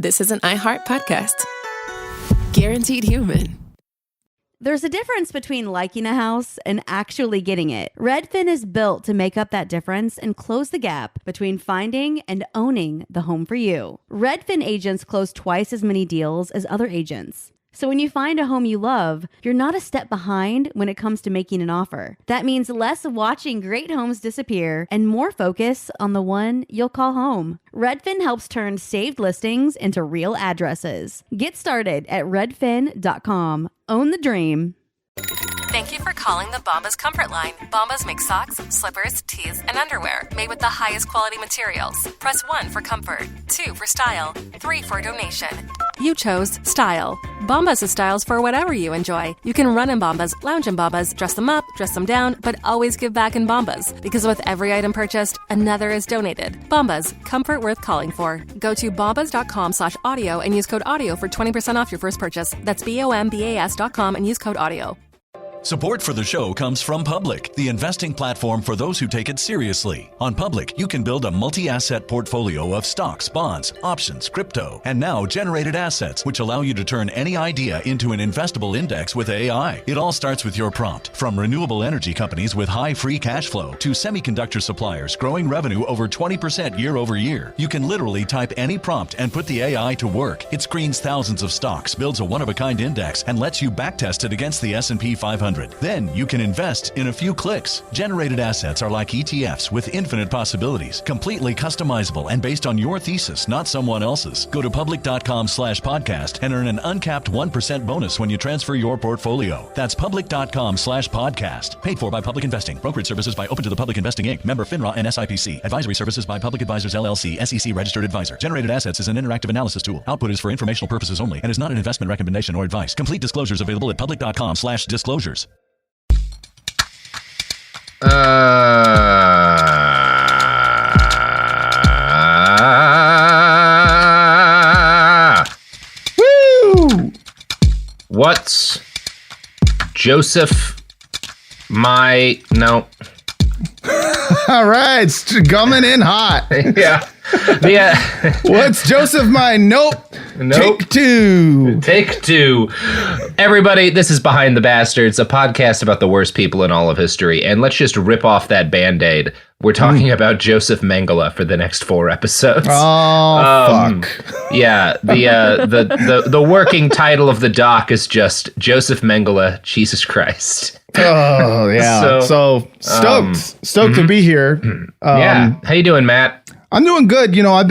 this is an iHeart podcast. Guaranteed human. There's a difference between liking a house and actually getting it. Redfin is built to make up that difference and close the gap between finding and owning the home for you. Redfin agents close twice as many deals as other agents. So when you find a home you love, you're not a step behind when it comes to making an offer. That means less watching great homes disappear and more focus on the one you'll call home. Redfin helps turn saved listings into real addresses. Get started at redfin.com. Own the dream. Thank you for calling the Bombas Comfort Line. Bombas make socks, slippers, tees, and underwear made with the highest quality materials. Press 1 for comfort, 2 for style, 3 for donation. You chose style. Bombas has styles for whatever you enjoy. You can run in Bombas, lounge in Bombas, dress them up, dress them down, but always give back in Bombas. Because with every item purchased, another is donated. Bombas, comfort worth calling for. Go to bombas.com/audio and use code AUDIO for 20% off your first purchase. That's BOMBAS.com and use code AUDIO. Support for the show comes from Public, the investing platform for those who take it seriously. On Public, you can build a multi-asset portfolio of stocks, bonds, options, crypto, and now generated assets, which allow you to turn any idea into an investable index with AI. It all starts with your prompt. From renewable energy companies with high free cash flow to semiconductor suppliers growing revenue over 20% year over year, you can literally type any prompt and put the AI to work. It screens thousands of stocks, builds a one-of-a-kind index, and lets you backtest it against the S&P 500. Then you can invest in a few clicks. Generated assets are like ETFs with infinite possibilities, completely customizable and based on your thesis, not someone else's. Go to public.com/podcast and earn an uncapped 1% bonus when you transfer your portfolio. That's public.com/podcast. Paid for by Public Investing. Brokerage services by Open to the Public Investing Inc. Member FINRA and SIPC. Advisory services by Public Advisors LLC, SEC registered advisor. Generated assets is an interactive analysis tool. Output is for informational purposes only and is not an investment recommendation or advice. Complete disclosures available at public.com/disclosures. Woo! What's Josef No. All right, it's coming in hot. Yeah. What's Josef Nope. Take two. Take two. Everybody, this is Behind the Bastards, a podcast about the worst people in all of history. And let's just rip off that Band-Aid. We're talking about Josef Mengele for the next 4 episodes. Oh, fuck. Yeah, the working title of the doc is just Josef Mengele, Jesus Christ. Oh, yeah. So stoked to be here. Yeah. How you doing, Matt? I'm doing good. You know, I've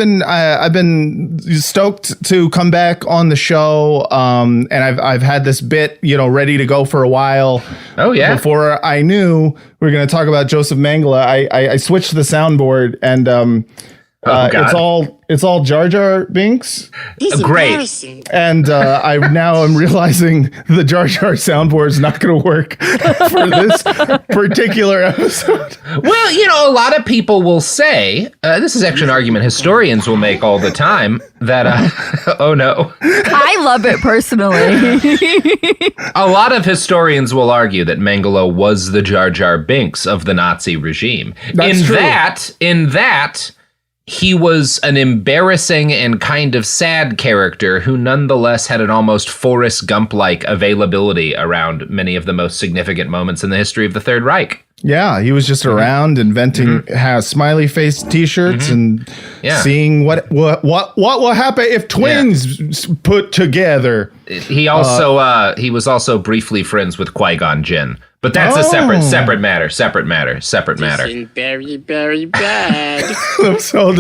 been stoked to come back on the show. And I've had this bit, ready to go for a while. Oh yeah. Before I knew we were going to talk about Josef Mengele, I switched the soundboard and it's all Jar Jar Binks. Great. And I now am realizing the Jar Jar soundboard is not going to work for this particular episode. Well, a lot of people will say, this is actually an argument historians will make all the time, that, oh no. I love it personally. A lot of historians will argue that Mengele was the Jar Jar Binks of the Nazi regime. That's true. In that, he was an embarrassing and kind of sad character who nonetheless had an almost Forrest Gump-like availability around many of the most significant moments in the history of the Third Reich. Yeah, he was just around inventing smiley face T-shirts and seeing what will happen if twins put together. He also he was also briefly friends with Qui-Gon Jinn. But that's a separate matter. This is very, very bad. So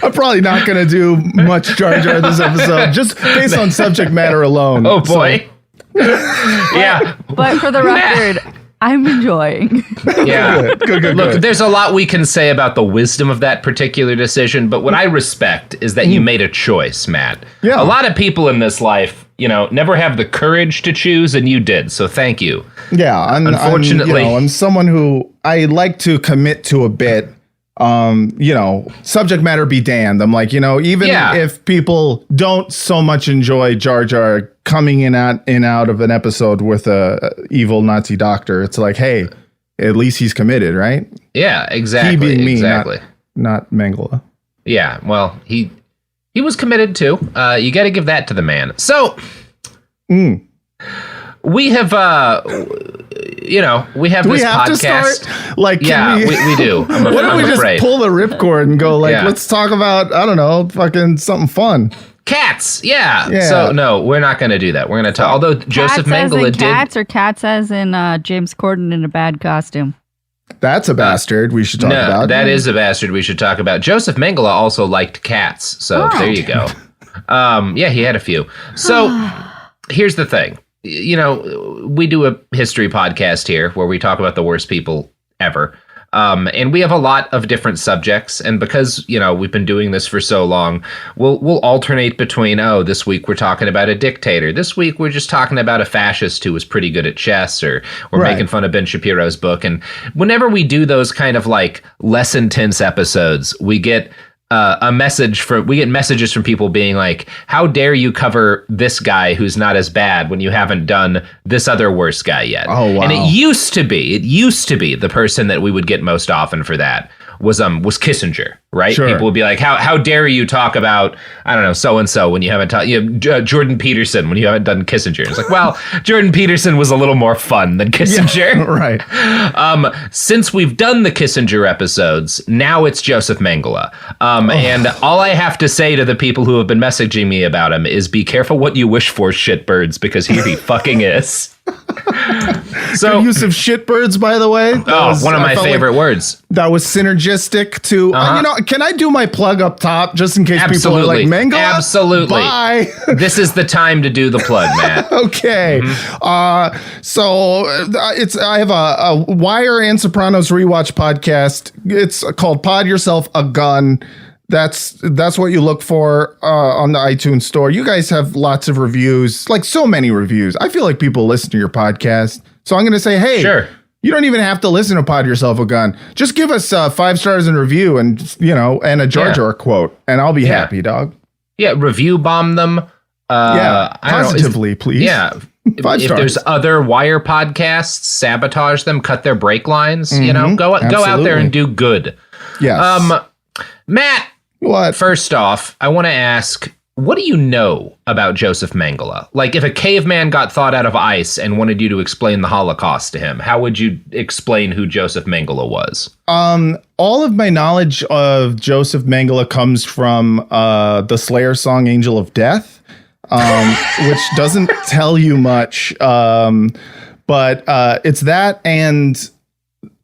I'm probably not going to do much Jar Jar this episode, just based on subject matter alone. Oh, boy. Yeah. But for the record, I'm enjoying. Yeah. Good. Look, there's a lot we can say about the wisdom of that particular decision, but what I respect is that you made a choice, Matt. Yeah. A lot of people in this life, never have the courage to choose, and you did, so thank you. Yeah, unfortunately, I'm someone who I like to commit to a bit. Subject matter be damned. I'm like, even if people don't so much enjoy Jar Jar coming in out of an episode with a evil Nazi doctor, it's like, hey, at least he's committed, right? Yeah, exactly. He being me, exactly. not Mengele. Yeah, well, he He was committed too. You got to give that to the man. So we have, we have this podcast. To start? Like, we do. Why don't we just pull the ripcord and go let's talk about, I don't know, fucking something fun. Cats, yeah. So no, we're not going to do that. We're going to talk. Although Josef Mengele did. Cats or cats as in James Corden in a bad costume. That's a bastard we should talk about. That is a bastard we should talk about. Josef Mengele also liked cats, so there you go. He had a few. So here's the thing. We do a history podcast here where we talk about the worst people ever. And we have a lot of different subjects. And because, we've been doing this for so long, we'll alternate between, this week we're talking about a dictator. This week we're just talking about a fascist who was pretty good at chess, or we're making fun of Ben Shapiro's book. And whenever we do those kind of like less intense episodes, we get messages from people being like, how dare you cover this guy who's not as bad when you haven't done this other worse guy yet? Oh, wow. And it used to be the person that we would get most often for that was Kissinger, right? Sure. People would be like, how dare you talk about, I don't know, so-and-so when you haven't talked, Jordan Peterson when you haven't done Kissinger. It's like, well, Jordan Peterson was a little more fun than Kissinger. Yeah, right. Since we've done the Kissinger episodes, now it's Josef Mengele. And all I have to say to the people who have been messaging me about him is be careful what you wish for, shitbirds, because here he fucking is. So good use of shitbirds, by the way. One of my favorite words. That was synergistic to, can I do my plug up top just in case people are like, Mengele? Absolutely. Bye. This is the time to do the plug, Matt. Okay. I have a Wire and Sopranos rewatch podcast. It's called Pod Yourself a Gun. That's what you look for on the iTunes store. You guys have lots of reviews, like so many reviews. I feel like people listen to your podcast. So I'm going to say, hey, sure. You don't even have to listen to Pod Yourself a Gun. Just give us 5 stars in review and a Jar Jar quote, and I'll be happy, dog. Yeah, review bomb them. Positively, please. Yeah. 5 stars. If there's other Wire podcasts, sabotage them, cut their brake lines. Go out there and do good. Yes. Matt. What? First off, I want to ask, what do you know about Josef Mengele? Like, if a caveman got thawed out of ice and wanted you to explain the Holocaust to him, how would you explain who Josef Mengele was? All of my knowledge of Josef Mengele comes from the Slayer song "Angel of Death," which doesn't tell you much, but it's that and.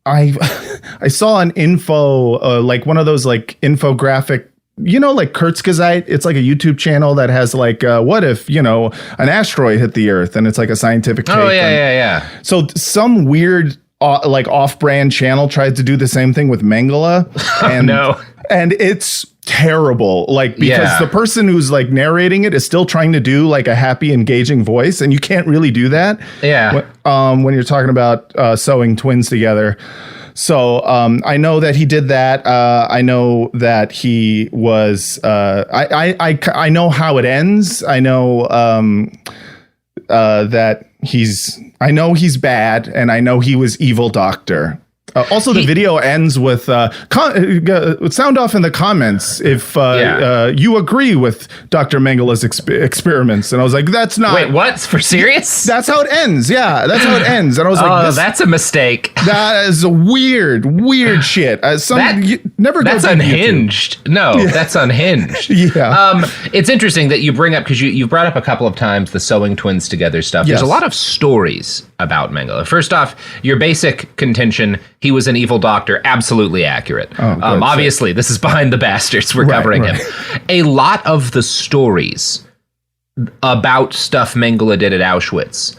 I saw an info, like one of those like infographic, like Kurzgesagt. It's like a YouTube channel that has like, what if, an asteroid hit the Earth, and it's like a scientific take. Oh, yeah. So some weird, like off-brand channel tried to do the same thing with Mengele. And, and it's terrible, like, because the person who's like narrating it is still trying to do like a happy, engaging voice, and you can't really do that when you're talking about sewing twins together. So I know that he did that. I know that he was I know how it ends. I know that he's bad, and I know he was evil doctor. Also, the video ends with sound off in the comments if you agree with Dr. Mengele's experiments. And I was like, that's not. Wait, what? For serious? That's how it ends. Yeah, that's how it ends. And I was like, that's a mistake. That is a weird shit. That's unhinged. No, that's unhinged. Yeah. It's interesting that you bring up, because you brought up a couple of times the sewing twins together stuff. Yes. There's a lot of stories about Mengele. First off, your basic contention, he was an evil doctor, absolutely accurate. Obviously, this is Behind the Bastards. We're covering him. A lot of the stories about stuff Mengele did at Auschwitz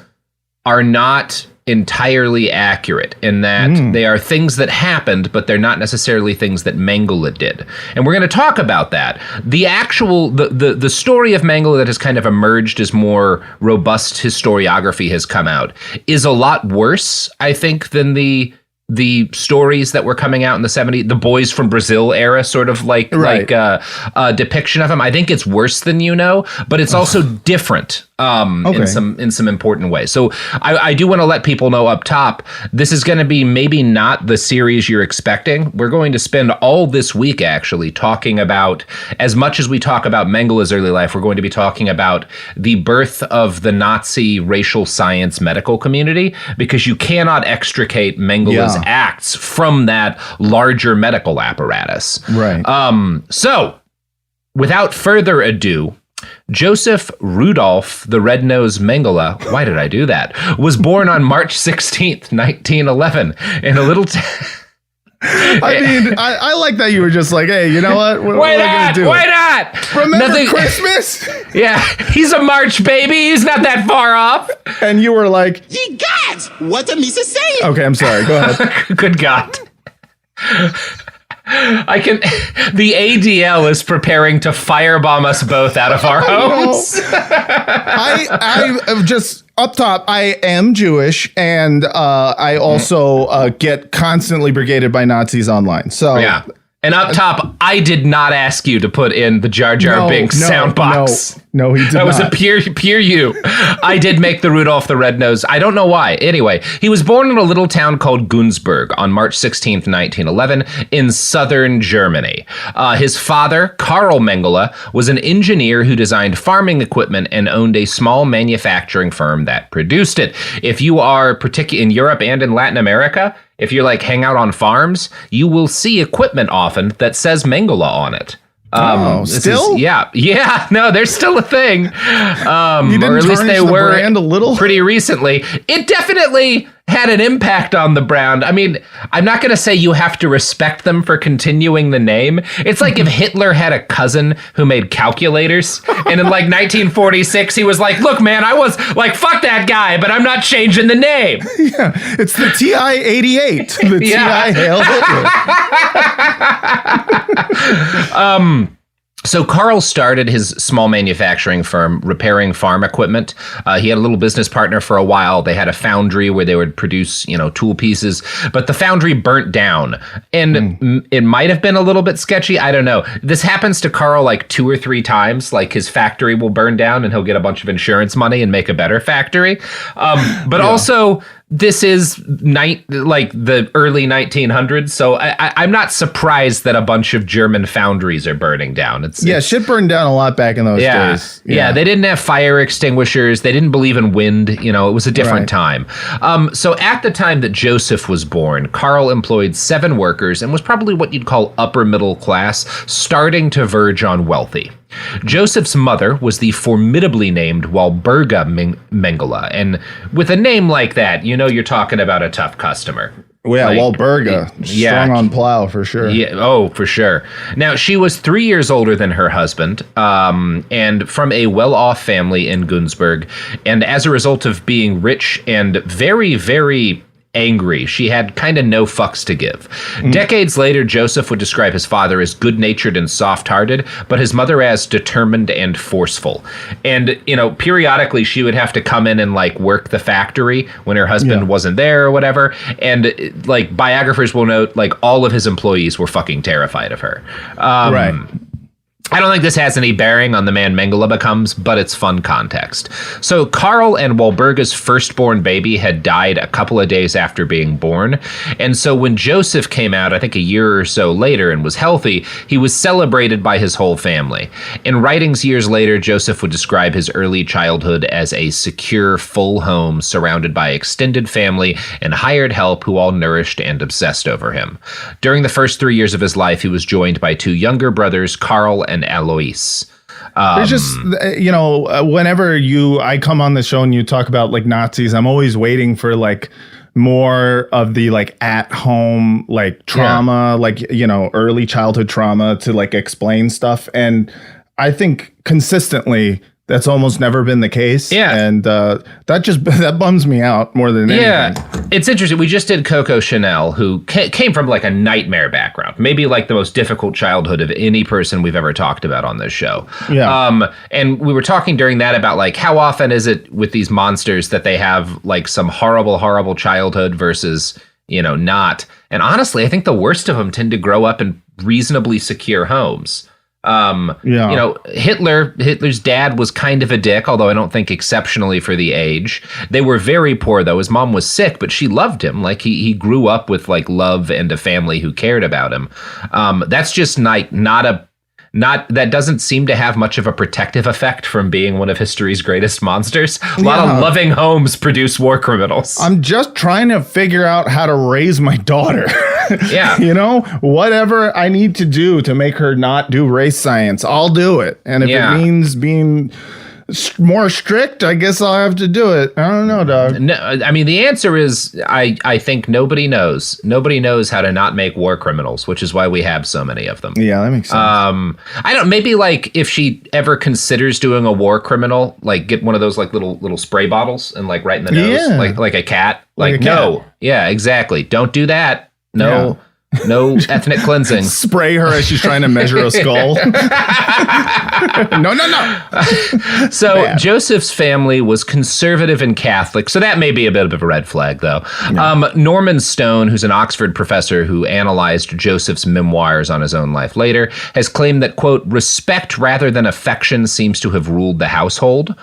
are not entirely accurate, in that they are things that happened, but they're not necessarily things that Mengele did. And we're going to talk about that. The actual, the story of Mengele that has kind of emerged as more robust historiography has come out is a lot worse, I think, than the the stories that were coming out in the 70s, the Boys from Brazil era sort of depiction of him. I think it's worse than but it's also different in some important ways. So I do want to let people know up top, this is going to be maybe not the series you're expecting. We're going to spend all this week actually talking about, as much as we talk about Mengele's early life, we're going to be talking about the birth of the Nazi racial science medical community, because you cannot extricate Mengele's acts from that larger medical apparatus. Right. So, without further ado, Josef Rudolf the Red-Nosed Mengele, why did I do that, was born on March 16th, 1911, in a little I mean, I like that you were just like, hey, you know what? Why not? Why not? Remember Christmas? Yeah, he's a March baby. He's not that far off. And you were like, Ye gods, what the Misa saying? Okay, I'm sorry. Go ahead. Good God. The ADL is preparing to firebomb us both out of our homes. I just, up top, I am Jewish, and I also get constantly brigaded by Nazis online. So yeah. And up top, I did not ask you to put in the Jar Jar Binks sound box. No, he did not. That was a pure you. I did make the Rudolph the Red-Nosed. I don't know why. Anyway, he was born in a little town called Günzburg on March 16th, 1911, in southern Germany. His father, Karl Mengele, was an engineer who designed farming equipment and owned a small manufacturing firm that produced it. If you are particularly in Europe and in Latin America, if you're like hang out on farms, you will see equipment often that says Mengele on it. Still? Yeah. No, there's still a thing. You didn't or at least they the were brand a little? Pretty recently. It definitely had an impact on the brand. I mean, I'm not going to say you have to respect them for continuing the name. It's like if Hitler had a cousin who made calculators, and in like 1946, he was like, look, man, I was like, fuck that guy, but I'm not changing the name. Yeah, it's the TI-88. The TI Hail Hitler. So Karl started his small manufacturing firm repairing farm equipment. He had a little business partner for a while. They had a foundry where they would produce, tool pieces, but the foundry burnt down, and it might have been a little bit sketchy. I don't know. This happens to Karl like 2 or 3 times. Like his factory will burn down and he'll get a bunch of insurance money and make a better factory. But also, this is like the early 1900s, so I'm not surprised that a bunch of German foundries are burning down. Shit burned down a lot back in those days. Yeah, they didn't have fire extinguishers. They didn't believe in wind. It was a different time. So at the time that Joseph was born, Karl employed 7 workers and was probably what you'd call upper middle class, starting to verge on wealthy. Joseph's mother was the formidably named Walburga Mengele, and with a name like that, you're talking about a tough customer. Well, yeah, Walburga, strong on plow for sure. Yeah, for sure. Now, she was 3 years older than her husband, and from a well-off family in Günzburg, and as a result of being rich and very, very angry, she had kind of no fucks to give. Decades later, Joseph would describe his father as good-natured and soft-hearted, but his mother as determined and forceful. And, periodically she would have to come in and like work the factory when her husband wasn't there or whatever. And like biographers will note, like all of his employees were fucking terrified of her. Right. I don't think this has any bearing on the man Mengele becomes, but it's fun context. So Karl and Walburga's firstborn baby had died a couple of days after being born. And so when Joseph came out, I think a year or so later, and was healthy, he was celebrated by his whole family. In writings years later, Joseph would describe his early childhood as a secure, full home surrounded by extended family and hired help who all nourished and obsessed over him. During the first 3 years of his life, he was joined by 2 younger brothers, Karl and Alois. There's just, whenever I come on the show and you talk about like Nazis, I'm always waiting for like more of the like at home, like trauma, like, early childhood trauma to like explain stuff. And I think consistently that's almost never been the case. Yeah. And that bums me out more than anything. Yeah. It's interesting. We just did Coco Chanel, who came from like a nightmare background, maybe like the most difficult childhood of any person we've ever talked about on this show. Yeah. And we were talking during that about like how often is it with these monsters that they have like some horrible, horrible childhood versus not. And honestly, I think the worst of them tend to grow up in reasonably secure homes. Hitler's dad was kind of a dick, although I don't think exceptionally for the age. They were very poor, though. His mom was sick, but she loved him. Like he grew up with like love and a family who cared about him. That's just that doesn't seem to have much of a protective effect from being one of history's greatest monsters. A lot of loving homes produce war criminals. I'm just trying to figure out how to raise my daughter. Yeah. Whatever I need to do to make her not do race science, I'll do it. And if it means being more strict, I guess I'll have to do it. I don't know, dog. No, I mean, the answer is I think nobody knows. Nobody knows how to not make war criminals, which is why we have so many of them. Yeah, that makes sense. Maybe like if she ever considers doing a war criminal, like get one of those like little spray bottles and like right in the nose, like a cat. Like no. Cat. Yeah, exactly. Don't do that. No. Yeah. No ethnic cleansing. Spray her as she's trying to measure a skull. No. So bad. Joseph's family was conservative and Catholic, so that may be a bit of a red flag, though. Yeah. Norman Stone, who's an Oxford professor who analyzed Joseph's memoirs on his own life later, has claimed that, quote, respect rather than affection seems to have ruled the household.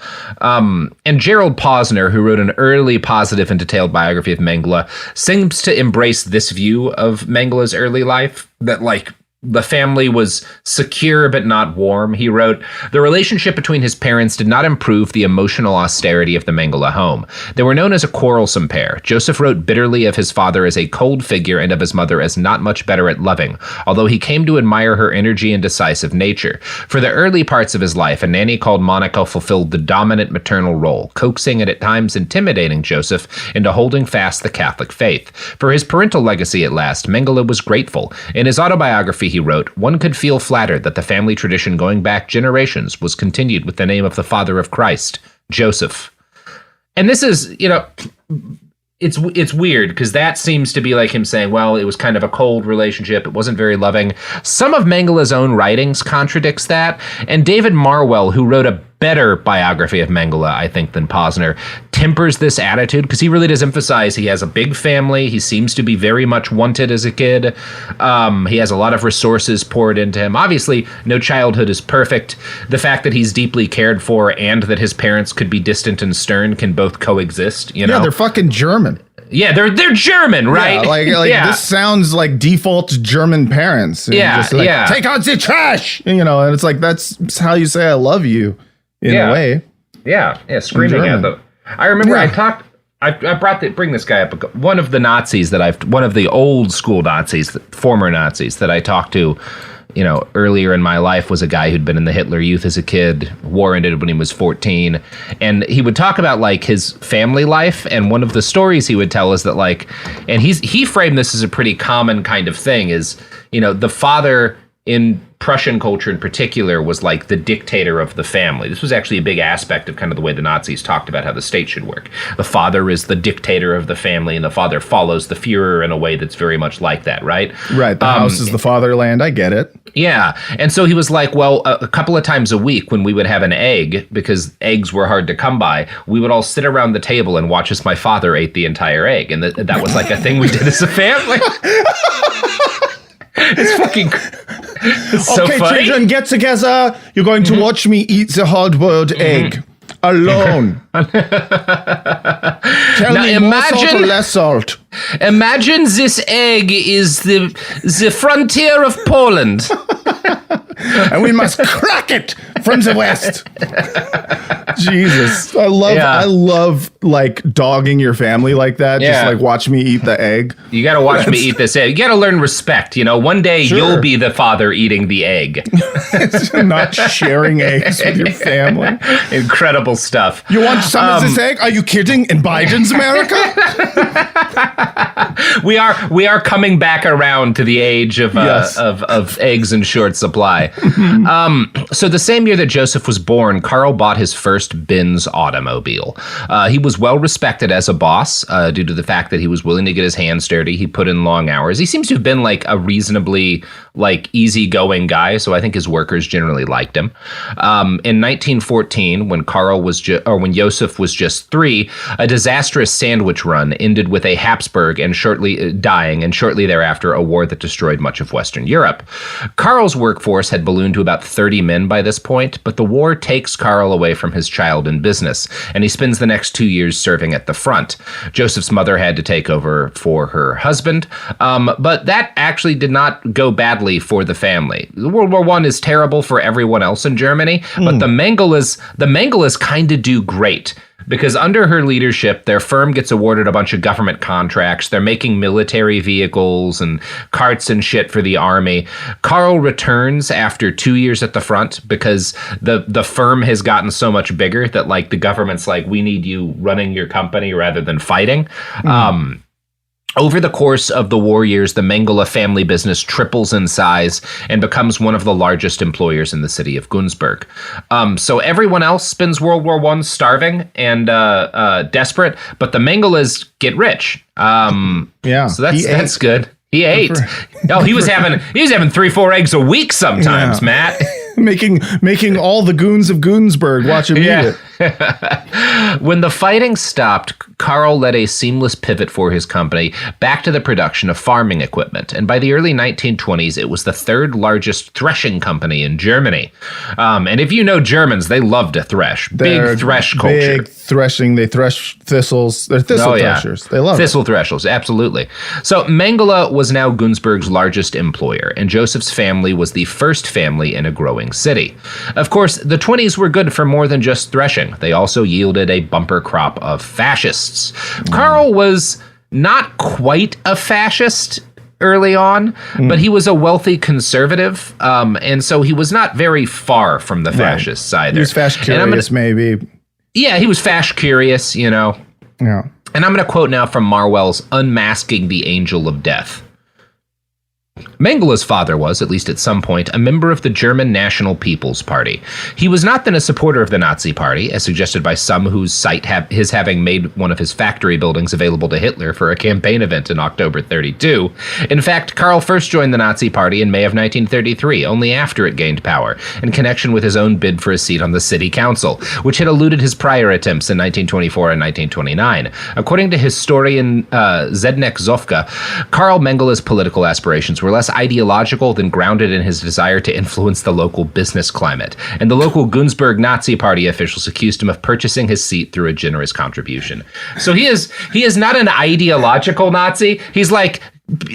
And Gerald Posner, who wrote an early positive and detailed biography of Mengele, seems to embrace this view of Mengele's early life, that like the family was secure but not warm. He wrote, the relationship between his parents did not improve the emotional austerity of the Mengele home. They were known as a quarrelsome pair. Joseph wrote bitterly of his father as a cold figure and of his mother as not much better at loving, although he came to admire her energy and decisive nature. For the early parts of his life, a nanny called Monica fulfilled the dominant maternal role, coaxing and at times intimidating Joseph into holding fast the Catholic faith. For his parental legacy at last, Mengele was grateful. In his autobiography, he wrote, one could feel flattered that the family tradition going back generations was continued with the name of the father of Christ, Joseph. And this is, it's weird because that seems to be like him saying, well, it was kind of a cold relationship. It wasn't very loving. Some of Mengele's own writings contradicts that. And David Marwell, who wrote a better biography of Mengele, I think, than Posner, tempers this attitude because he really does emphasize he has a big family. He seems to be very much wanted as a kid. He has a lot of resources poured into him. Obviously, no childhood is perfect. The fact that he's deeply cared for and that his parents could be distant and stern can both coexist. Yeah, they're fucking German. Yeah, they're German, right? Yeah, this sounds like default German parents. Yeah, just like, take out the trash. And it's like that's how you say I love you. In a way. Yeah, screaming at them. I remember I bring this guy up. One of the old school Nazis, former Nazis that I talked to, earlier in my life was a guy who'd been in the Hitler Youth as a kid. War ended when he was 14. And he would talk about like his family life. And one of the stories he would tell is that like, and he framed this as a pretty common kind of thing is, the father in Prussian culture in particular was like the dictator of the family. This was actually a big aspect of kind of the way the Nazis talked about how the state should work. The father is the dictator of the family, and the father follows the Führer in a way that's very much like that, right? Right. The house is the fatherland. I get it. Yeah. And so he was like, well, a couple of times a week when we would have an egg, because eggs were hard to come by, we would all sit around the table and watch as my father ate the entire egg. And that was like a thing we did as a family. It's fucking... It's so okay, funny. Children, get together. You're going to watch me eat the hard-boiled egg. Alone. Tell me more salt or less salt. Imagine this egg is the frontier of Poland. And we must crack it from the west. Jesus. I love like dogging your family like that. Yeah. Just like watch me eat the egg. You got to watch me eat this egg. You got to learn respect. One day you'll be the father eating the egg. Not sharing eggs with your family. Incredible stuff. You want some of this egg? Are you kidding? In Biden's America? We are coming back around to the age of eggs in short supply. So the same year that Joseph was born, Carl bought his first Benz automobile. He was well respected as a boss due to the fact that he was willing to get his hands dirty. He put in long hours. He seems to have been like a reasonably like easygoing guy, so I think his workers generally liked him. In 1914, when Joseph was just 3, a disastrous sandwich run ended wounded with a Habsburg and shortly thereafter a war that destroyed much of Western Europe. Karl's workforce had ballooned to about 30 men by this point, but the war takes Karl away from his child and business, and he spends the next 2 years serving at the front. Joseph's mother had to take over for her husband, but that actually did not go badly for the family. World War I is terrible for everyone else in Germany, but the Mengeles kind of do great. Because under her leadership, their firm gets awarded a bunch of government contracts. They're making military vehicles and carts and shit for the army. Karl returns after 2 years at the front because the firm has gotten so much bigger that like the government's like, we need you running your company rather than fighting. Over the course of the war years, the Mengele family business triples in size and becomes one of the largest employers in the city of Günzburg. So everyone else spends World War I starving and desperate, but the Mengeles get rich. So that's good. He ate. He was having 3-4 eggs a week sometimes, Matt. making all the goons of Günzburg watch him eat it. When the fighting stopped, Karl led a seamless pivot for his company back to the production of farming equipment. And by the early 1920s, it was the third largest threshing company in Germany. And if you know Germans, they love to thresh. Big thresh culture. Big threshing. They thresh thistles. They're thistle threshers. They love thistle threshers, absolutely. So Mengele was now Günzburg's largest employer, and Joseph's family was the first family in a growing city. Of course, the 20s were good for more than just threshing. They also yielded a bumper crop of fascists. Karl was not quite a fascist early on, but he was a wealthy conservative, and so he was not very far from the fascists either. He was fasc-curious, maybe. Yeah, he was fasc-curious, you know. Yeah. And I'm going to quote now from Marwell's Unmasking the Angel of Death. Mengele's father was, at least at some point, a member of the German National People's Party. He was not then a supporter of the Nazi Party, as suggested by some who cite his having made one of his factory buildings available to Hitler for a campaign event in October 32. In fact, Karl first joined the Nazi Party in May of 1933, only after it gained power, in connection with his own bid for a seat on the city council, which had eluded his prior attempts in 1924 and 1929. According to historian Zdeněk Zofka, Karl Mengele's political aspirations were less ideological than grounded in his desire to influence the local business climate, and the local Günzburg Nazi Party officials accused him of purchasing his seat through a generous contribution. So he is not an ideological Nazi. He's like,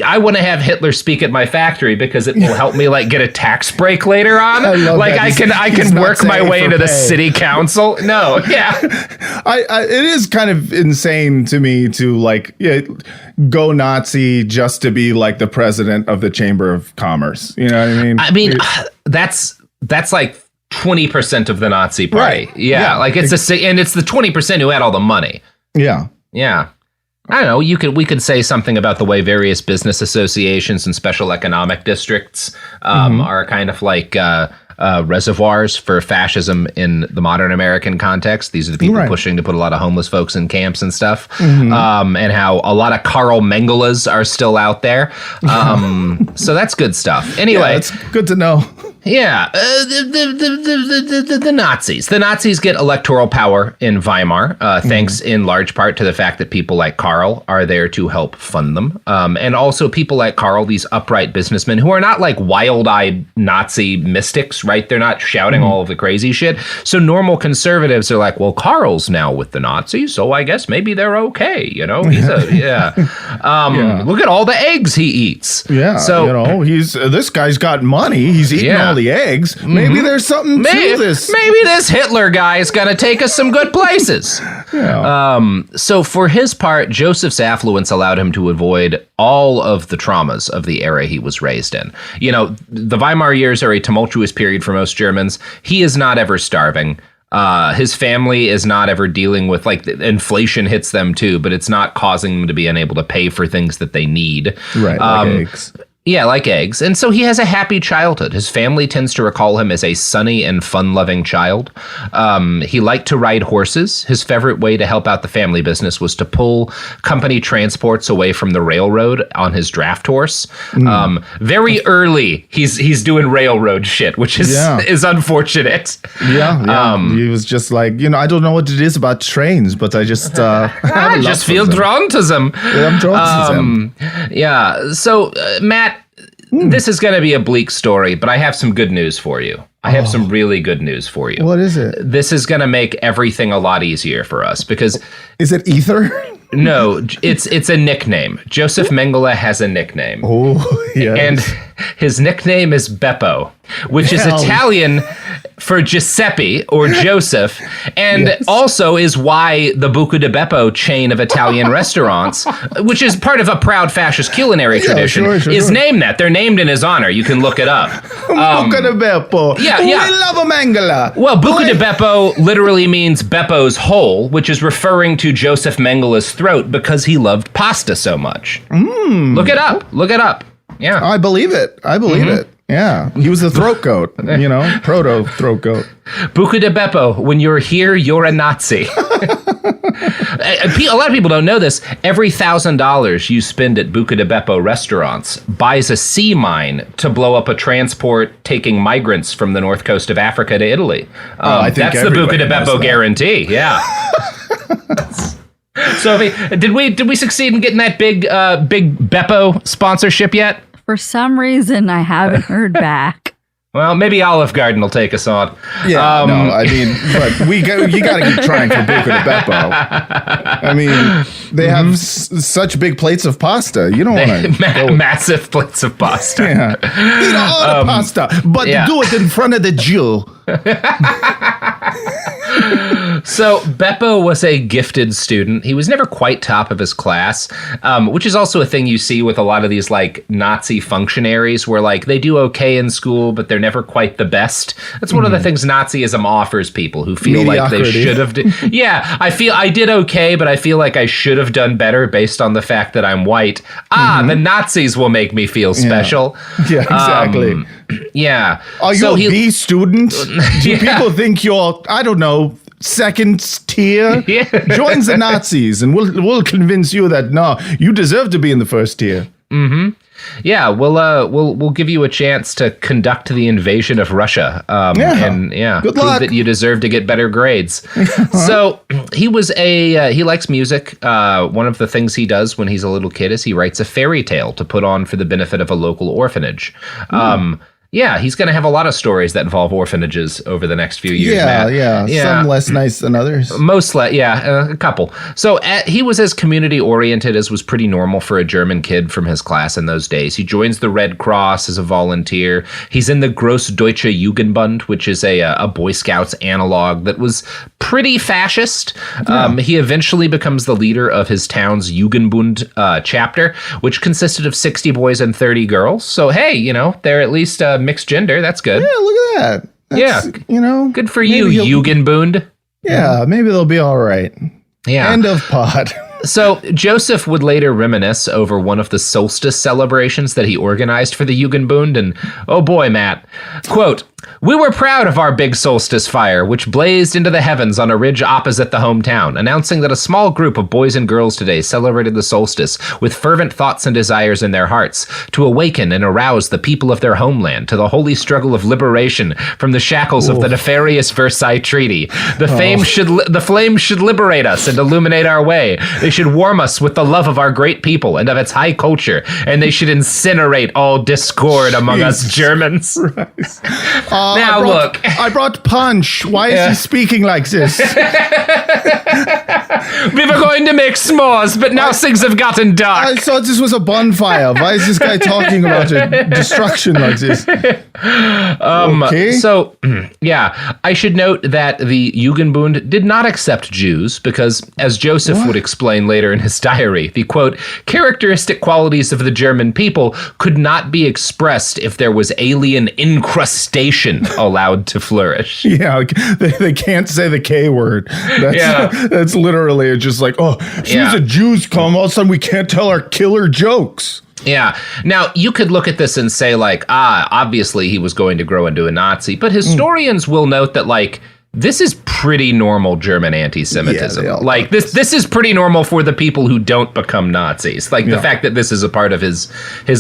I want to have Hitler speak at my factory because it will help me like get a tax break later on. I can work my way into the city council. No, yeah. It is kind of insane to me to like go Nazi just to be like the president of the Chamber of Commerce. You know what I mean? I mean, that's like 20% of the Nazi party. Right. Yeah. Like it's it's the 20% who had all the money. Yeah. Yeah. I don't know. We could say something about the way various business associations and special economic districts are kind of like reservoirs for fascism in the modern American context. These are the people pushing to put a lot of homeless folks in camps and stuff, and how a lot of Karl Mengeles are still out there. So that's good stuff. Anyway, it's good to know. Yeah, the Nazis. The Nazis get electoral power in Weimar, thanks in large part to the fact that people like Karl are there to help fund them. And also people like Karl, these upright businessmen who are not like wild-eyed Nazi mystics, right? They're not shouting all of the crazy shit. So normal conservatives are like, well, Karl's now with the Nazis, so I guess maybe they're okay, you know? He's look at all the eggs he eats. Yeah, so, you know, this guy's got money. He's eating all the eggs. Maybe there's something to this. Maybe this Hitler guy is going to take us some good places. So for his part, Joseph's affluence allowed him to avoid all of the traumas of the era he was raised in. You know, the Weimar years are a tumultuous period for most Germans. He is not ever starving. His family is not ever dealing with, like, inflation hits them too, but it's not causing them to be unable to pay for things that they need. Right, like eggs. Yeah, like eggs. And so he has a happy childhood. His family tends to recall him as a sunny and fun-loving child. He liked to ride horses. His favorite way to help out the family business was to pull company transports away from the railroad on his draft horse. Very early, he's doing railroad shit, which is unfortunate. Yeah. He was just like, I don't know what it is about trains, but I just I just feel drawn to them. Yeah, I'm drawn to them. Yeah. So, Matt, this is going to be a bleak story, but I have some good news for you. I have some really good news for you. What is it? This is going to make everything a lot easier for us because... Is it ether? No, it's a nickname. Josef Mengele has a nickname. Oh, yes. And his nickname is Beppo, which is Italian for Giuseppe or Joseph, and also is why the Buca di Beppo chain of Italian restaurants, which is part of a proud fascist culinary tradition, is named that. They're named in his honor. You can look it up. Buca di Beppo. Yeah. We love a Mengele. Well, Buca di Beppo literally means Beppo's hole, which is referring to Josef Mengele's throat because he loved pasta so much. Look it up. Yeah. I believe it. Yeah. He was a throat goat, proto throat goat. Buca di Beppo, when you're here, you're a Nazi. A lot of people don't know this. Every $1,000 you spend at Buca di Beppo restaurants buys a sea mine to blow up a transport taking migrants from the north coast of Africa to Italy. I think that's the Buca di Beppo guarantee. Yeah. So, did we succeed in getting that big Beppo sponsorship yet? For some reason, I haven't heard back. Well, maybe Olive Garden will take us on. Yeah, but you got to keep trying for Buca di Beppo. I mean, they have such big plates of pasta. You don't want to massive plates of pasta. Yeah. Eat all the pasta, but do it in front of the Jew. So Beppo was a gifted student. He was never quite top of his class, which is also a thing you see with a lot of these like Nazi functionaries where like they do okay in school, but they're never quite the best. That's one of the things Nazism offers people who feel like they should have. I did okay, but I feel like I should have done better based on the fact that I'm white. The Nazis will make me feel special. Yeah, exactly. Are you a B student? Do people think you're, I don't know, second tier? Join the Nazis and we'll convince you that no, you deserve to be in the first tier. Yeah, we'll give you a chance to conduct the invasion of Russia. And good prove luck. that you deserve to get better grades. So he was he likes music. One of the things he does when he's a little kid is he writes a fairy tale to put on for the benefit of a local orphanage. He's going to have a lot of stories that involve orphanages over the next few years. Yeah. Some less nice than others. A couple. So he was as community-oriented as was pretty normal for a German kid from his class in those days. He joins the Red Cross as a volunteer. He's in the Grossdeutsche Jugendbund, which is a Boy Scouts analog that was pretty fascist. He eventually becomes the leader of his town's Jugendbund chapter, which consisted of 60 boys and 30 girls. So, hey, they're at least mixed gender. That's good. Yeah, look at that. Good for you, Jugendbund. Yeah, maybe they'll be all right. Yeah. End of pod. So Joseph would later reminisce over one of the solstice celebrations that he organized for the Jugendbund, and oh boy, Matt, quote, "We were proud of our big solstice fire, which blazed into the heavens on a ridge opposite the hometown, announcing that a small group of boys and girls today celebrated the solstice with fervent thoughts and desires in their hearts to awaken and arouse the people of their homeland to the holy struggle of liberation from the shackles of the nefarious Versailles Treaty. The flames should liberate us and illuminate our way. They should warm us with the love of our great people and of its high culture, and they should incinerate all discord among us Germans." Look. I brought punch. Why is he speaking like this? We were going to make s'mores, but now things have gotten dark. I thought this was a bonfire. Why is this guy talking about destruction like this? Okay. So, I should note that the Jugendbund did not accept Jews because, as Joseph would explain later in his diary, the, quote, "characteristic qualities of the German people could not be expressed if there was alien incrustation allowed to flourish." Yeah, they can't say the K word. That's literally just like, as soon as the Jews come, all of a sudden we can't tell our killer jokes. Yeah. Now, you could look at this and say, like, obviously he was going to grow into a Nazi, but historians will note that, like, this is pretty normal German anti-Semitism. Like this is pretty normal for the people who don't become Nazis. Like the fact that this is a part of his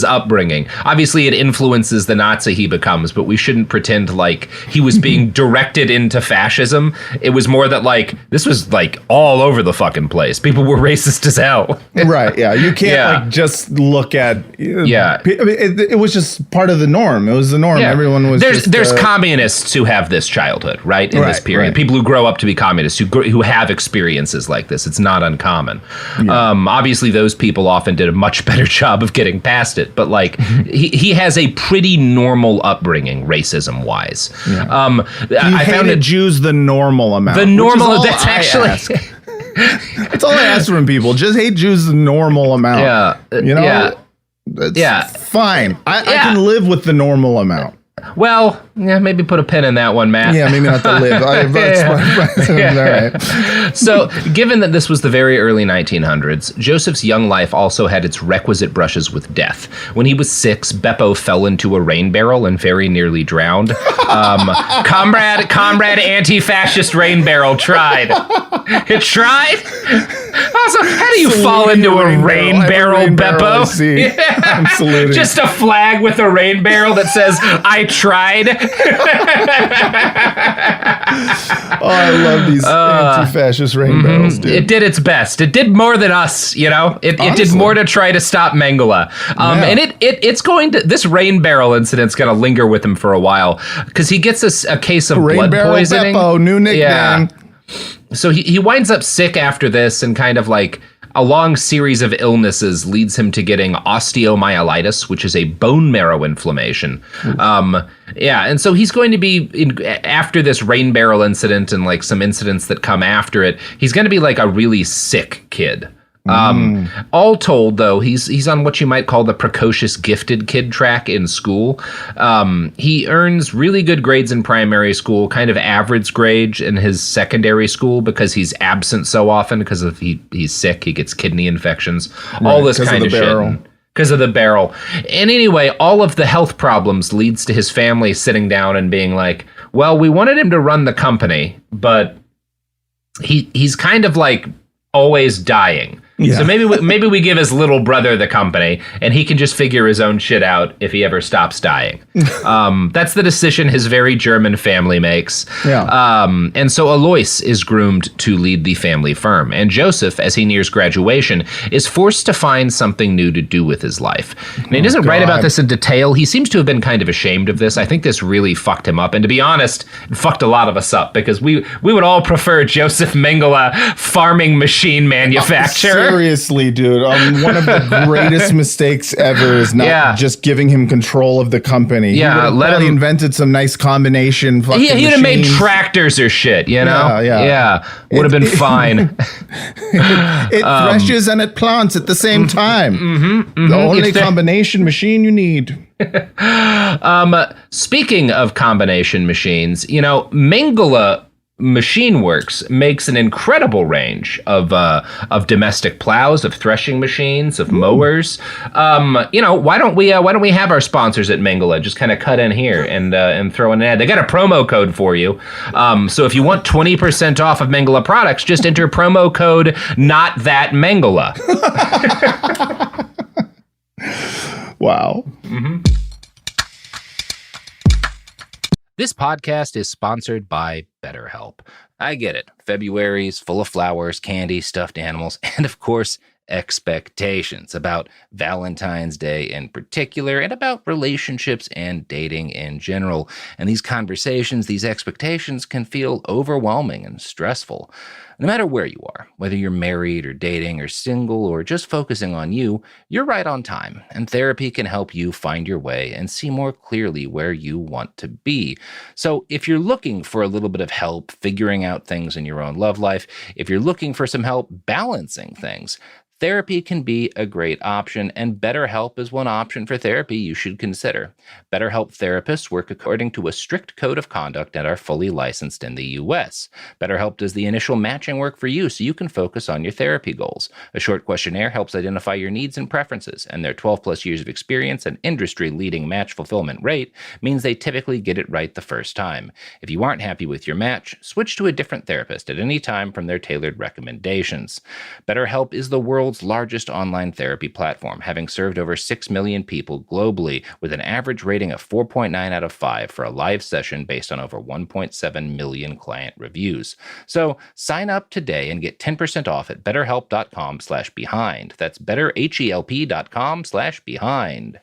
upbringing. Obviously, it influences the Nazi he becomes, but we shouldn't pretend like he was being directed into fascism. It was more that like this was like all over the fucking place. People were racist as hell. Right. Yeah. You can't like just look at. It was just part of the norm. It was the norm. Yeah. Everyone was. There's communists who have this childhood, right? In this period. Right. People who grow up to be communists, who have experiences like this. It's not uncommon. Yeah. Obviously, those people often did a much better job of getting past it. But like, he has a pretty normal upbringing, racism-wise. Yeah. I found Jews the normal amount. The normal. That's actually. That's all I ask from people. Just hate Jews the normal amount. Yeah. You know. Yeah. Fine. I can live with the normal amount. Well, yeah, maybe put a pin in that one, Matt. Yeah, maybe not to live. All right. So, given that this was the very early 1900s, Joseph's young life also had its requisite brushes with death. When he was 6, Beppo fell into a rain barrel and very nearly drowned. Comrade anti-fascist rain barrel tried. It tried? Also, how do you fall into a rain barrel, Beppo? Absolutely. Just a flag with a rain barrel that says, I tried. I love these anti-fascist rain barrels, dude. It did its best. It did more than us, you know? It did more to try to stop Mengele. And it's going to, this rain barrel incident's going to linger with him for a while, because he gets a case of blood poisoning. Beppo, new nickname. Yeah. So he winds up sick after this, and kind of like a long series of illnesses leads him to getting osteomyelitis, which is a bone marrow inflammation. And so he's going to be, after this rain barrel incident and like some incidents that come after it, he's going to be like a really sick kid. All told, though, he's on what you might call the precocious gifted kid track in school. He earns really good grades in primary school, kind of average grades in his secondary school because he's absent so often because of he's sick, he gets kidney infections, all this kind of shit. Because of the barrel. And anyway, all of the health problems leads to his family sitting down and being like, well, we wanted him to run the company, but he's kind of like always dying. Yeah. So maybe we give his little brother the company, and he can just figure his own shit out if he ever stops dying. That's the decision his very German family makes. Yeah. And so Alois is groomed to lead the family firm, and Joseph, as he nears graduation, is forced to find something new to do with his life. And he doesn't write about this in detail. He seems to have been kind of ashamed of this. I think this really fucked him up, and to be honest, it fucked a lot of us up, because we would all prefer Josef Mengele, farming machine manufacturer. Seriously, dude. One of the greatest mistakes ever is not just giving him control of the company. Yeah, let him invented some nice combination. He'd have made tractors or shit, you know? Yeah. Would have been fine. It threshes and it plants at the same time. The only combination machine you need. Speaking of combination machines, you know, Mengele Machine Works makes an incredible range of domestic plows, of threshing machines, of mowers. You know, why don't we have our sponsors at Mengele just kind of cut in here and throw in an ad? They got a promo code for you. So if you want 20% off of Mengele products, just enter promo code Not That Mengele. Wow. This podcast is sponsored by BetterHelp. I get it. February's full of flowers, candy, stuffed animals, and of course, expectations about Valentine's Day in particular, and about relationships and dating in general. And these conversations, these expectations can feel overwhelming and stressful. No matter where you are, whether you're married or dating or single or just focusing on you, you're right on time, and therapy can help you find your way and see more clearly where you want to be. So if you're looking for a little bit of help figuring out things in your own love life, if you're looking for some help balancing things, therapy can be a great option, and BetterHelp is one option for therapy you should consider. BetterHelp therapists work according to a strict code of conduct and are fully licensed in the U.S. BetterHelp does the initial matching work for you so you can focus on your therapy goals. A short questionnaire helps identify your needs and preferences, and their 12-plus years of experience and industry-leading match fulfillment rate means they typically get it right the first time. If you aren't happy with your match, switch to a different therapist at any time from their tailored recommendations. BetterHelp is the world's largest online therapy platform, having served over 6 million people globally with an average rating of 4.9 out of 5 for a live session based on over 1.7 million client reviews. So sign up today and get 10% off at betterhelp.com/behind. That's betterhelp.com/behind.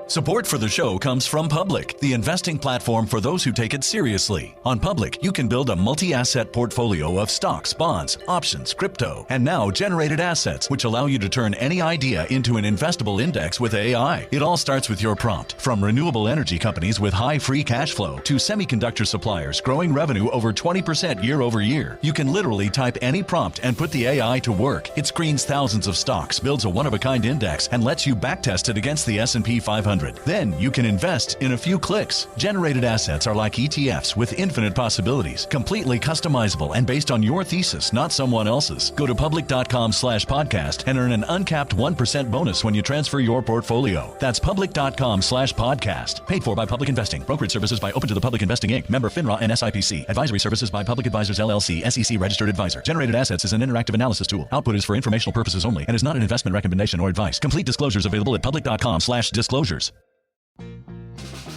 Support for the show comes from Public, the investing platform for those who take it seriously. On Public, you can build a multi-asset portfolio of stocks, bonds, options, crypto, and now generated assets, which allow you to turn any idea into an investable index with AI. It all starts with your prompt. From renewable energy companies with high free cash flow to semiconductor suppliers growing revenue over 20% year over year, you can literally type any prompt and put the AI to work. It screens thousands of stocks, builds a one-of-a-kind index, and lets you backtest it against the S&P 500. Then you can invest in a few clicks. Generated assets are like ETFs with infinite possibilities, completely customizable and based on your thesis, not someone else's. Go to public.com/podcast and earn an uncapped 1% bonus when you transfer your portfolio. That's public.com/podcast. Paid for by Public Investing. Brokerage services by Open to the Public Investing Inc. Member FINRA and SIPC. Advisory services by Public Advisors LLC, SEC registered advisor. Generated assets is an interactive analysis tool. Output is for informational purposes only and is not an investment recommendation or advice. Complete disclosures available at public.com/disclosures.